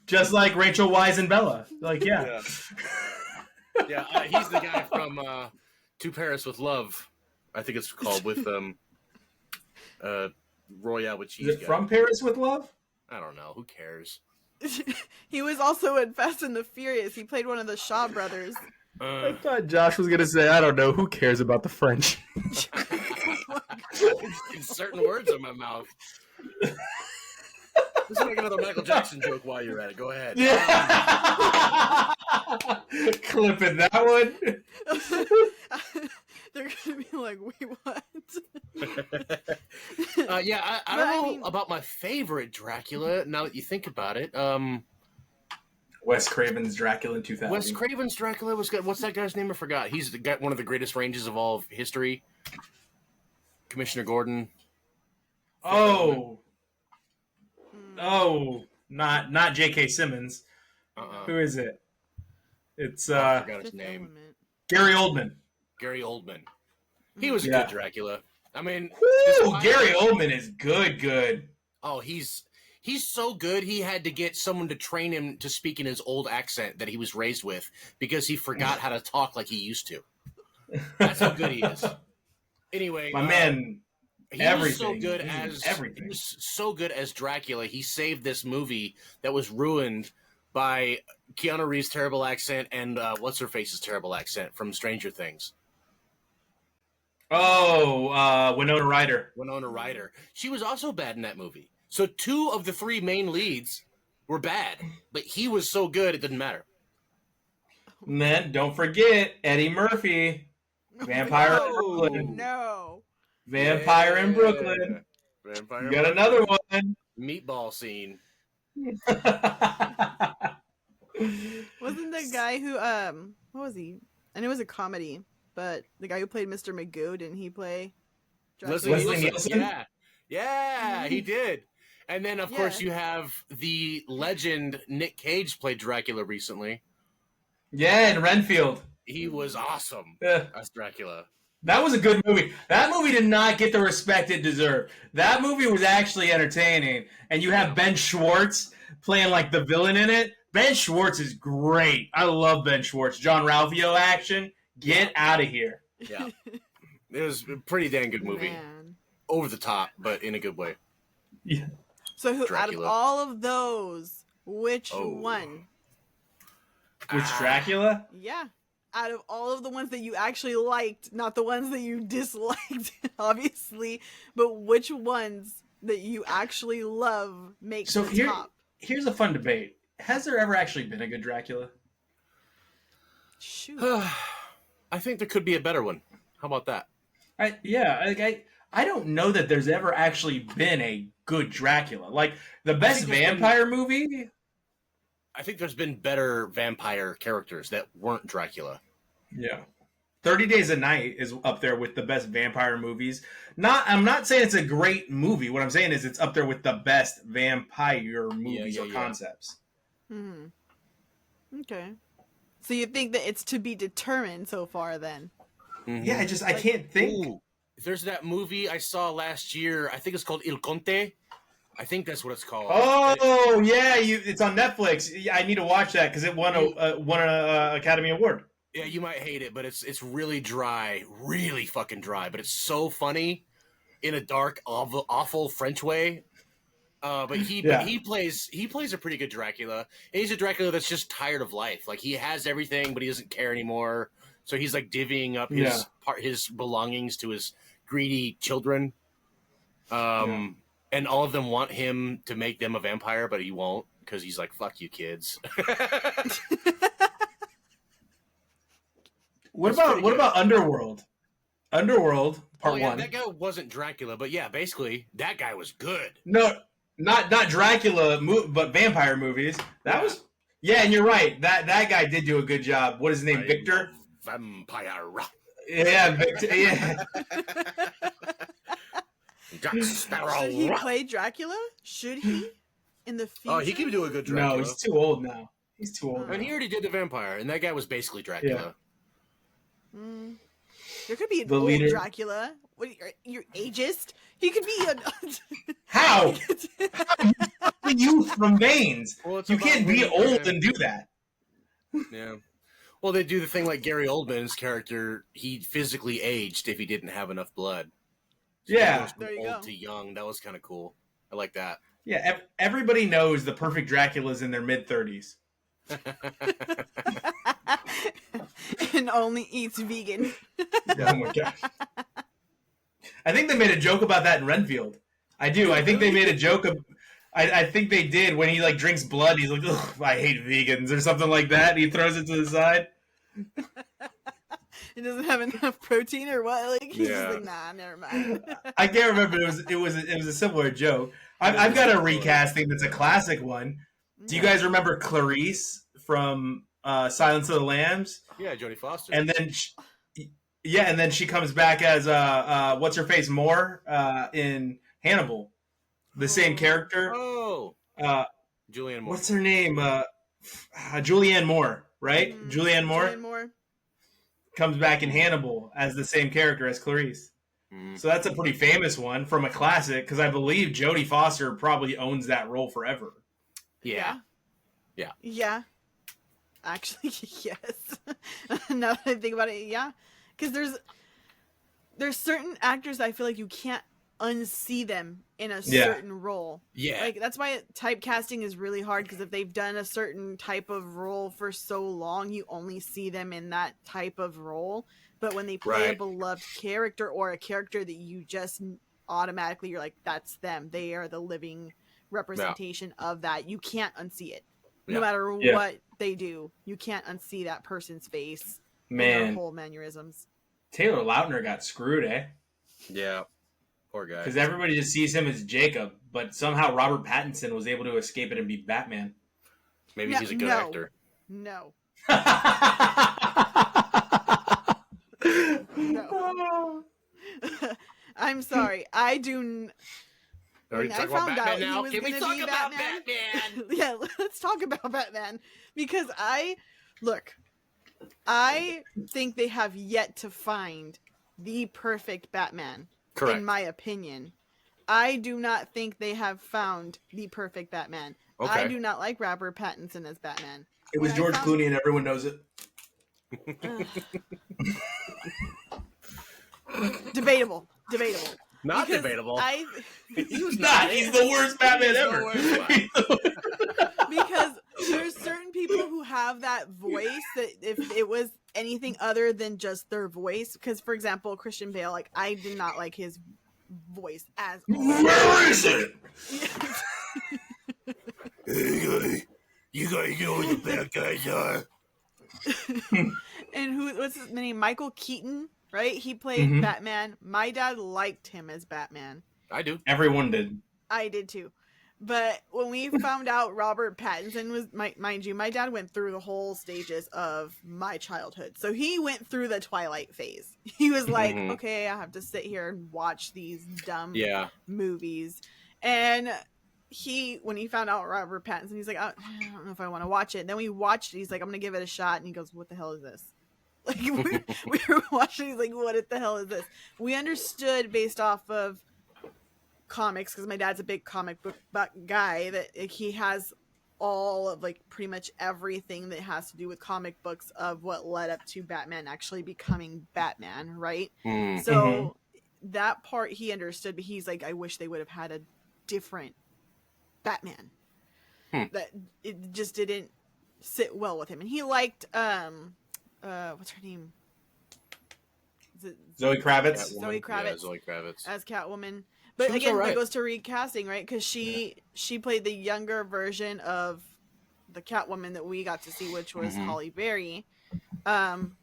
Just like Rachel Weisz and Bella. Like, yeah. He's the guy from To Paris with Love. I think it's called with Royale with Cheese. Is it from Paris with Love? I don't know. Who cares? He was also in Fast and the Furious. He played one of the Shaw brothers. I thought Josh was going to say, I don't know, who cares about the French? Certain words in my mouth. Let's make another Michael Jackson joke while you're at it. Go ahead. Yeah. Clipping that one. They're going to be like, wait, what? I don't know about my favorite Dracula, now that you think about it. Wes Craven's Dracula in 2000. Wes Craven's Dracula was good. What's that guy's name? I forgot. He's got one of the greatest ranges of all of history. Commissioner Gordon. Oh, not J.K. Simmons. Who is it? It's I forgot his name. Gary Oldman. Gary Oldman. He was a good Dracula. I mean, Gary Oldman is good. Oh, he's so good. He had to get someone to train him to speak in his old accent that he was raised with because he forgot how to talk like he used to. That's how good he is. Anyway, my man, he was so good as Dracula. He saved this movie that was ruined by Keanu Reeves' terrible accent and what's her face's terrible accent from Stranger Things. Oh, Winona Ryder. Winona Ryder. She was also bad in that movie. So 2 of the 3 main leads were bad, but he was so good it didn't matter. And then don't forget Eddie Murphy, Vampire in Brooklyn. No. Vampire in Brooklyn. Vampire. You got another one. Meatball scene. Wasn't the guy who what was he? And it was a comedy, but the guy who played Mr. Magoo, didn't he play Leslie Nielsen? Yeah, he did. And then, of course, you have the legend Nick Cage played Dracula recently. Yeah, in Renfield. He was awesome as Dracula. That was a good movie. That movie did not get the respect it deserved. That movie was actually entertaining. And you have Ben Schwartz playing like the villain in it. Ben Schwartz is great. I love Ben Schwartz. John Ralphio action. Get out of here. Yeah. It was a pretty dang good movie. Man. Over the top, but in a good way. Yeah. So out of all of those, which one? Which Dracula? Yeah. Out of all of the ones that you actually liked, not the ones that you disliked, obviously, but which ones that you actually love make the top? Here's a fun debate. Has there ever actually been a good Dracula? Shoot. I think there could be a better one. How about that? I don't know that there's ever actually been a good Dracula. Like, the best vampire movie? I think there's been better vampire characters that weren't Dracula. Yeah. 30 Days a Night is up there with the best vampire movies. I'm not saying it's a great movie. What I'm saying is it's up there with the best vampire movies or concepts. Okay. So you think that it's to be determined so far then? Mm-hmm. Yeah, I can't think. Ooh, there's that movie I saw last year. I think it's called Il Conte. I think that's what it's called. Oh, yeah, it's on Netflix. I need to watch that because it won an Academy Award. Yeah, you might hate it, but it's really dry, really fucking dry. But it's so funny in a dark, awful French way. But he plays a pretty good Dracula. And he's a Dracula that's just tired of life. Like he has everything, but he doesn't care anymore. So he's like divvying up his belongings to his greedy children. And all of them want him to make them a vampire, but he won't because he's like, "Fuck you, kids." What about Underworld? Underworld Part 1. That guy wasn't Dracula, but yeah, basically that guy was good. No, not Dracula, but vampire movies. That was and you're right. That guy did do a good job. What is his name? Victor? Vampire. Yeah, Victor. Yeah. Jack Sparrow. Should he play Dracula? Should he? In the future? Oh, he can do a good Dracula. No, he's too old now. He's too old. And he already did the vampire, and that guy was basically Dracula. Yeah. There could be an old leader. Dracula. What, you're ageist? He could be a... How? Youth from veins. Well, you can't be old and do that. Yeah. Well, they do the thing like Gary Oldman's character. He physically aged if he didn't have enough blood. So yeah. There you go. To young. That was kind of cool. I like that. Yeah. Everybody knows the perfect Dracula's in their mid-30s. And only eats vegan. Oh my gosh. I think they made a joke about that in Renfield. I do. I think they made a joke of. I think they did when he like drinks blood. He's like, "Ugh, I hate vegans" or something like that. And he throws it to the side. It doesn't have enough protein or what? Like he's just like, nah, never mind. I can't remember. It was a similar joke. I've got a recasting that's a classic one. Do you guys remember Clarice from Silence of the Lambs? Yeah, Jodie Foster. And then, and then she comes back as what's her face Moore in Hannibal, the same character. Oh, Julianne Moore. What's her name? Julianne Moore, right? Julianne Moore. Julianne Moore comes back in Hannibal as the same character as Clarice. So that's a pretty famous one from a classic because I believe Jodie Foster probably owns that role forever. Yeah. Actually, yes. Now that I think about it, yeah. Because there's certain actors I feel like you can't unsee them in a certain role. Yeah. Like that's why typecasting is really hard because if they've done a certain type of role for so long, you only see them in that type of role. But when they play a beloved character or a character that you just automatically you're like, that's them. They are the living representation of that. You can't unsee it. No matter what they do, you can't unsee that person's face. Man, their whole mannerisms. Taylor Lautner got screwed, eh? Yeah, poor guy. Because everybody just sees him as Jacob, but somehow Robert Pattinson was able to escape it and be Batman. Maybe he's a good actor. No. I'm sorry. I do. Are talking about Batman now? Can we talk about Batman? Yeah, let's talk about Batman. Because I think they have yet to find the perfect Batman. Correct. In my opinion. I do not think they have found the perfect Batman. Okay. I do not like Robert Pattinson as Batman. It was George Clooney and everyone knows it. Debatable. Not because debatable. He's not. He's the worst Batman ever. Because there's certain people who have that voice that if it was anything other than just their voice, because for example, Christian Bale, like I did not like his voice as all. Where is it? Hey, you guys know who the bad guys are. And what's his name? Michael Keaton, right? He played Batman. My dad liked him as Batman. I do. Everyone did. I did too. But when we found out Robert Pattinson was, mind you, my dad went through the whole stages of my childhood. So he went through the Twilight phase. He was like, okay, I have to sit here and watch these dumb movies. And when he found out Robert Pattinson, he's like, I don't know if I want to watch it. And then we watched it. He's like, I'm going to give it a shot. And he goes, what the hell is this? Like we were watching. He's like, what the hell is this? We understood based off of comics, because my dad's a big comic book guy, that he has all of like pretty much everything that has to do with comic books of what led up to Batman actually becoming Batman, right? So that part he understood, but he's like, I wish they would have had a different Batman. That it just didn't sit well with him. And he liked what's her name? Zoe Kravitz. Zoe Kravitz. Yeah, Zoe Kravitz As Catwoman. But again, that goes to recasting, right? Because she played the younger version of the Catwoman that we got to see, which was Halle Berry,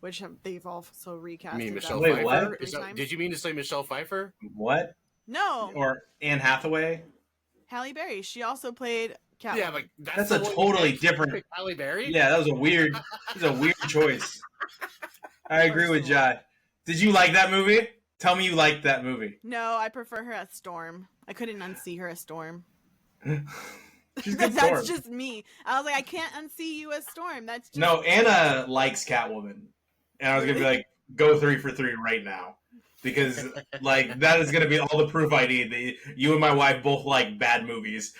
which they've also recast. You mean Michelle Wait, Pfeiffer? what? Did you mean to say Michelle Pfeiffer? What? No. Or Anne Hathaway? Halle Berry. She also played Catwoman. Yeah, but that's a totally different. Halle Berry? Yeah, that was a weird choice. I agree with Jai. Did you like that movie? Tell me you liked that movie. No, I prefer her as Storm. I couldn't unsee her as Storm. She's good. That's just me. I was like, I can't unsee you as Storm. That's just no. Anna likes Catwoman, and I was gonna be like, go 3 for 3 right now, because like that is gonna be all the proof I need that you and my wife both like bad movies.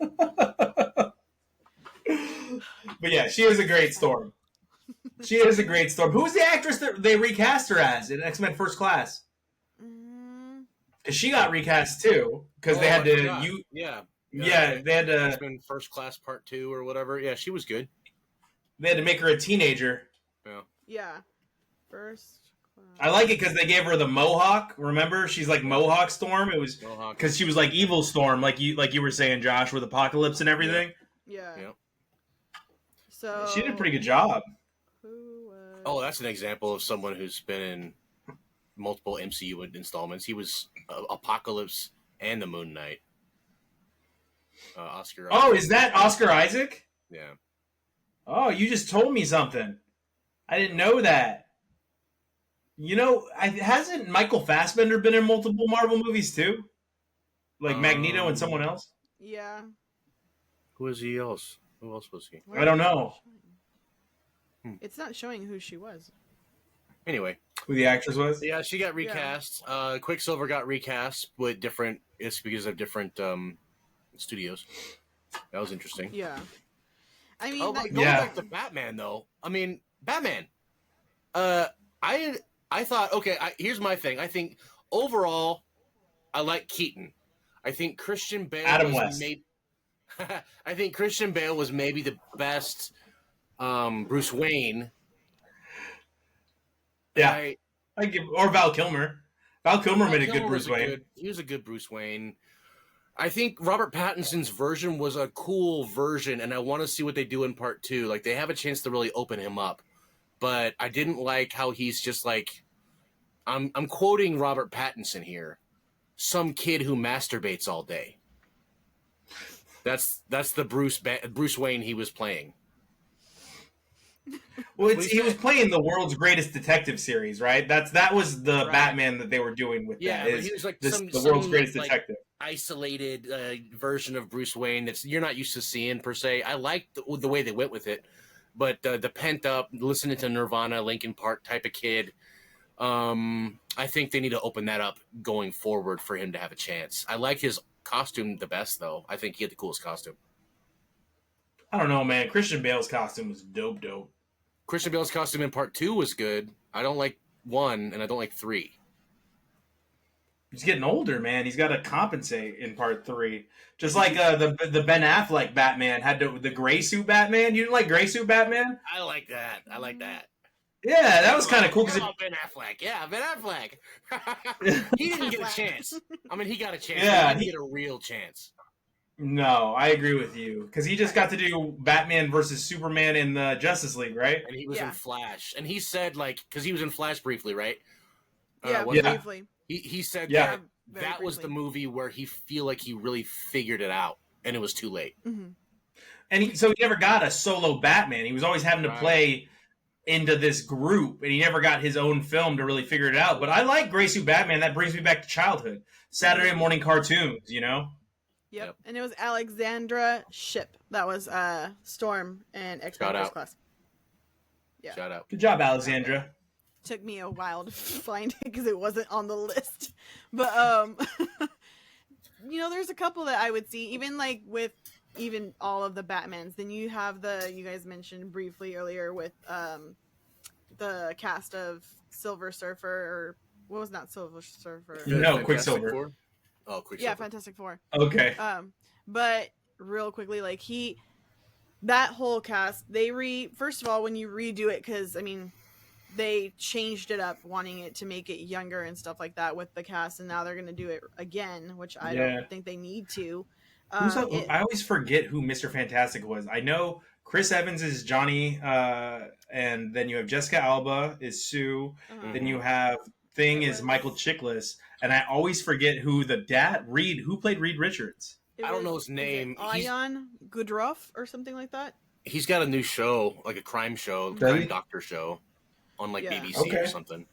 But yeah, she is a great Storm. She is a great Storm. Who's the actress that they recast her as in X-Men First Class? Because she got recast too. Because they had to. They had to. X-Men First Class Part 2 or whatever. Yeah, she was good. They had to make her a teenager. Yeah. First Class. I like it because they gave her the mohawk. Remember, she's like Mohawk Storm. It was because she was like Evil Storm, like you were saying, Josh, with Apocalypse and everything. Yeah. So she did a pretty good job. Oh, that's an example of someone who's been in multiple MCU installments. He was Apocalypse and the Moon Knight. Oscar Isaac. Oh, is that Oscar Isaac? Yeah. Oh, you just told me something. I didn't know that. You know, hasn't Michael Fassbender been in multiple Marvel movies too? Like Magneto and someone else? Yeah. Who is he else? Who else was he? I don't know. It's not showing who she was. Anyway. Who the actress was? Yeah, she got recast. Yeah. Quicksilver got recast with different... It's because of different studios. That was interesting. Yeah. I mean... going back to Batman, though. I mean, Batman. I thought... Okay, here's my thing. I think, overall, I like Keaton. I think Christian Bale... Adam West. I think Christian Bale was maybe the best... Bruce Wayne. Yeah. Or Val Kilmer. Val Kilmer made a good Bruce Wayne. He was a good Bruce Wayne. I think Robert Pattinson's version was a cool version, and I want to see what they do in part 2. Like, they have a chance to really open him up. But I didn't like how he's just like... I'm quoting Robert Pattinson here. Some kid who masturbates all day. That's the Bruce Wayne he was playing. Well, he was playing the world's greatest detective series, right? That was the Batman that they were doing with that. But he was like the world's greatest detective. Isolated version of Bruce Wayne that you're not used to seeing per se. I liked the way they went with it, but the pent up, listening to Nirvana, Linkin Park type of kid. I think they need to open that up going forward for him to have a chance. I like his costume the best, though. I think he had the coolest costume. I don't know, man. Christian Bale's costume was dope. Christian Bale's costume in part 2 was good. I don't like 1, and I don't like 3. He's getting older, man. He's got to compensate in part 3. Just like the Ben Affleck Batman had the gray suit Batman. You didn't like gray suit Batman? I like that. Yeah, that was kind of cool. Ben Affleck. Yeah, Ben Affleck. He didn't get a chance. I mean, he got a chance. Yeah, he didn't get a real chance. No, I agree with you. Because he just got to do Batman versus Superman in the Justice League, right? And he was in Flash. And he said, like, because he was in Flash briefly, right? Briefly. He said that was the movie where he feel like he really figured it out. And it was too late. Mm-hmm. And so he never got a solo Batman. He was always having to play into this group. And he never got his own film to really figure it out. But I like Gray Suit Batman. That brings me back to childhood. Saturday morning cartoons, you know? Yep. And it was Alexandra Shipp. That was Storm and X-Men First Class. Yeah. Shout out. Good job, Alexandra. Took me a while to find it because it wasn't on the list. But, you know, there's a couple that I would see, even like with even all of the Batmans. Then you have you guys mentioned briefly earlier with the cast of Silver Surfer, or what was not Silver Surfer? No, Fantastic Quicksilver. Four? Oh, Quicksilver. Yeah, Fantastic Four. Okay. But real quickly, like that whole cast, first of all, when you redo it, because I mean, they changed it up, wanting it to make it younger and stuff like that with the cast, and now they're going to do it again, which I don't think they need to. I always forget who Mr. Fantastic was. I know Chris Evans is Johnny, and then you have Jessica Alba is Sue. Then you have Thing is Michael Chiklis, and I always forget who the dad who played Reed Richards. I don't know his name. Ion Goodruff or something like that. He's got a new show, like a crime show, crime doctor show, on like BBC or something.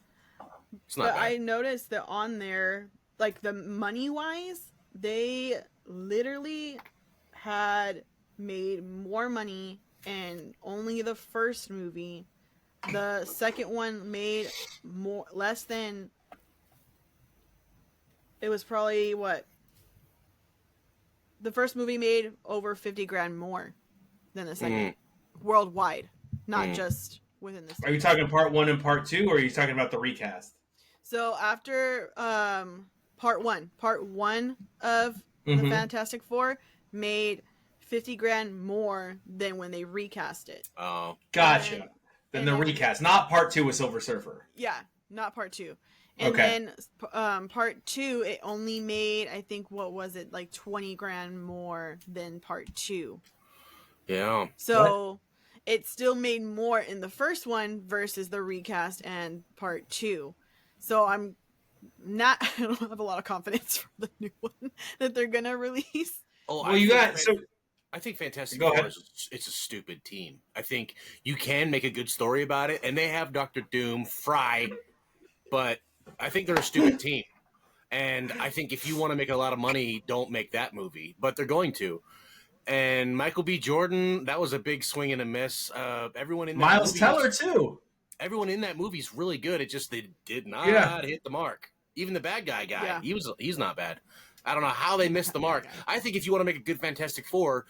It's not bad. I noticed that on there, like the money wise, they literally had made more money in only the first movie. The second one made less than. It was probably what? The first movie made over 50 grand more than the second, worldwide, not just within the States. Are you talking part 1 and part 2, or are you talking about the recast? So after part one of the Fantastic Four made 50 grand more than when they recast it. Oh, gotcha. Then the recast, not part 2 with Silver Surfer. Yeah, not part 2. And then part 2, it only made, I think, what was it, like 20 grand more than part 2. Yeah. So it still made more in the first one versus the recast and part 2. So I don't have a lot of confidence for the new one that they're gonna release. Oh, I think Fantastic Four it's a stupid team. I think you can make a good story about it, and they have Dr. Doom, Fry, but I think they're a stupid team. And I think if you want to make a lot of money, don't make that movie. But they're going to. And Michael B. Jordan, that was a big swing and a miss. Everyone in that Miles Teller too. Everyone in that movie is really good. It just they did not hit the mark. Even the bad guy, he's not bad. I don't know how they missed the mark. I think if you want to make a good Fantastic Four,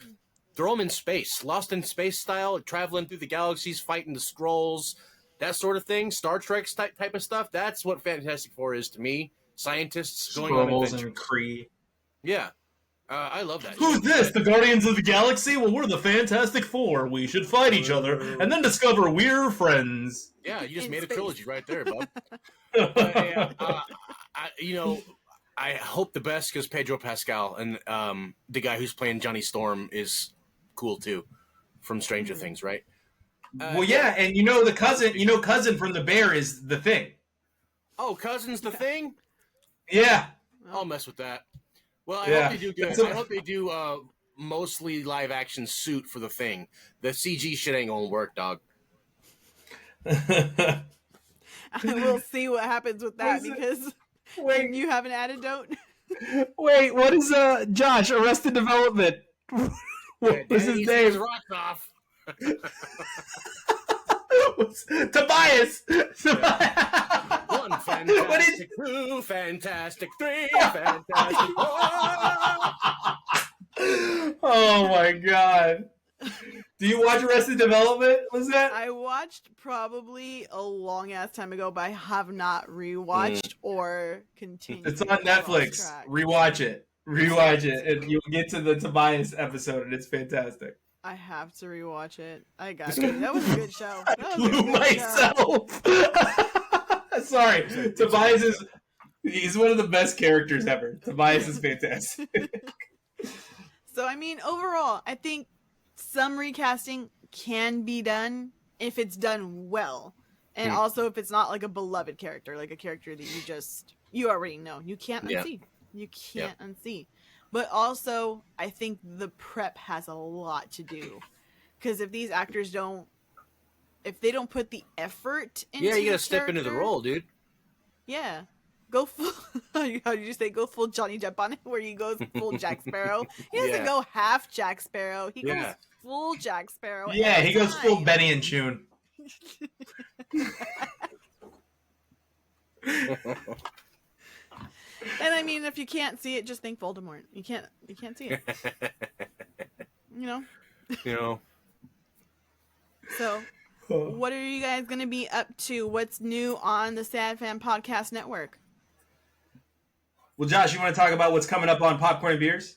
throw them in space, Lost in Space style, traveling through the galaxies, fighting the Skrulls, that sort of thing. Star Trek type of stuff. That's what Fantastic Four is to me. Scientists going on adventures. And Kree. Yeah. I love that. Who's this? The Guardians of the Galaxy? Well, we're the Fantastic Four. We should fight each other and then discover we're friends. Yeah, you just made a trilogy right there, bub. I hope the best because Pedro Pascal and the guy who's playing Johnny Storm is cool too, from Stranger Things, right? And cousin from the Bear is the Thing. Oh, cousin's the Thing? Yeah. I'll mess with that. Well, I hope they do good. I hope they do mostly live action suit for the Thing. The CG shit ain't gonna work, dog. We'll see what happens with that because you have an antidote. Wait, what is Josh Arrested Development? What was his name? Rocks off. Tobias. One fantastic, two fantastic, three fantastic. Oh my god! Do you watch Arrested Development? Was that? I watched probably a long ass time ago, but I have not rewatched or continued. It's on Netflix. Rewatch it. And you'll get to the Tobias episode, and it's fantastic. I have to rewatch it. I got it. That was a good show. I blew myself. Sorry, Tobias he's one of the best characters ever. Tobias is fantastic. So I mean, overall, I think some recasting can be done if it's done well. And also if it's not like a beloved character, like a character that you already know. You can't unsee. You can't unsee. But also, I think the prep has a lot to do. Because if these actors if they don't put the effort into you gotta step into the role, dude. Yeah. Go full, how did you say, go full Johnny Depp on it, where he goes full Jack Sparrow. He doesn't go half Jack Sparrow. He goes full Jack Sparrow. Yeah, he goes full Benny and Chun. And I mean, if you can't see it, just think Voldemort. You can't see it. You You know. So, what are you guys going to be up to? What's new on the Sad Fan Podcast Network? Well, Josh, you want to talk about what's coming up on Popcorn and Beers?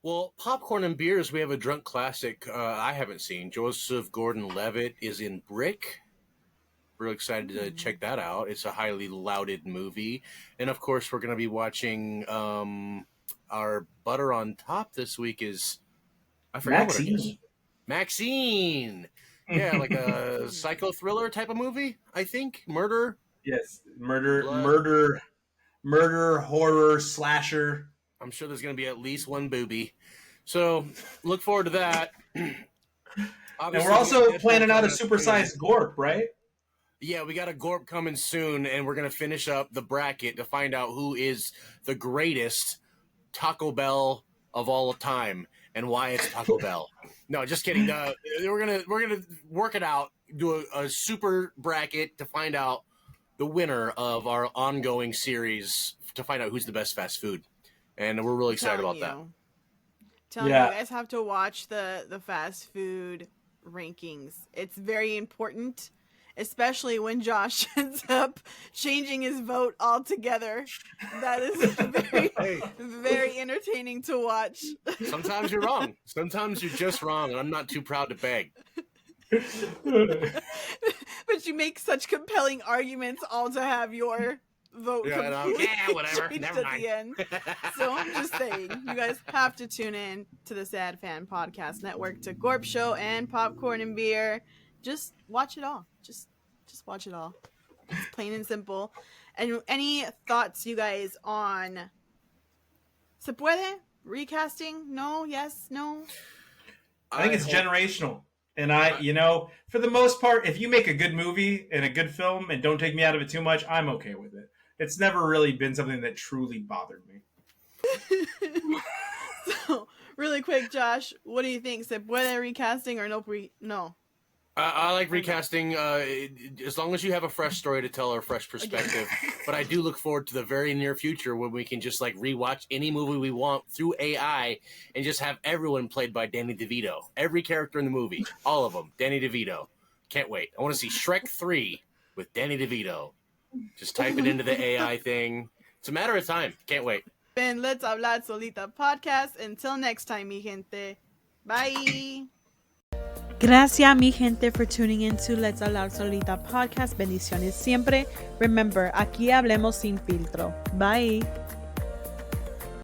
Well, Popcorn and Beers, we have a drunk classic I haven't seen. Joseph Gordon-Levitt is in Brick. Real excited to check that out. It's a highly lauded movie. And, of course, we're going to be watching our butter on top this week is... I forgot what it is. Maxine. Yeah, like a psycho thriller type of movie, I think. Murder. Yes, murder, horror, slasher. I'm sure there's going to be at least one booby. So look forward to that. And we're also planning out a supersized Gorp, right? Yeah, we got a Gorp coming soon, and we're going to finish up the bracket to find out who is the greatest Taco Bell of all time and why it's Taco Bell. No, just kidding. We're gonna work it out, do a super bracket to find out the winner of our ongoing series to find out who's the best fast food, and we're really excited about that. You guys have to watch the fast food rankings. It's very important, especially when Josh ends up changing his vote altogether. That is very entertaining to watch. Sometimes you're wrong. Sometimes you're just wrong, and I'm not too proud to beg. But you make such compelling arguments all to have your vote whatever. Never mind. At the end. So I'm just saying, you guys have to tune in to the Sad Fan Podcast Network, to Gorp Show and Popcorn and Beer. Just watch it all. Just watch it all. It's plain and simple. And any thoughts, you guys, on Se Puede? Recasting? No? Yes? No? I think it's generational. And for the most part, if you make a good movie and a good film and don't take me out of it too much, I'm okay with it. It's never really been something that truly bothered me. So, really quick, Josh, what do you think? Se Puede recasting or no? I like recasting as long as you have a fresh story to tell or a fresh perspective. But I do look forward to the very near future when we can just like rewatch any movie we want through AI and just have everyone played by Danny DeVito. Every character in the movie, all of them, Danny DeVito. Can't wait. I want to see Shrek 3 with Danny DeVito. Just type it into the AI thing. It's a matter of time. Can't wait. Ben, Let's Hablar Solita podcast. Until next time, mi gente. Bye. Gracias, mi gente, for tuning in to Let's Hablar Solita podcast. Bendiciones siempre. Remember, aquí hablemos sin filtro. Bye.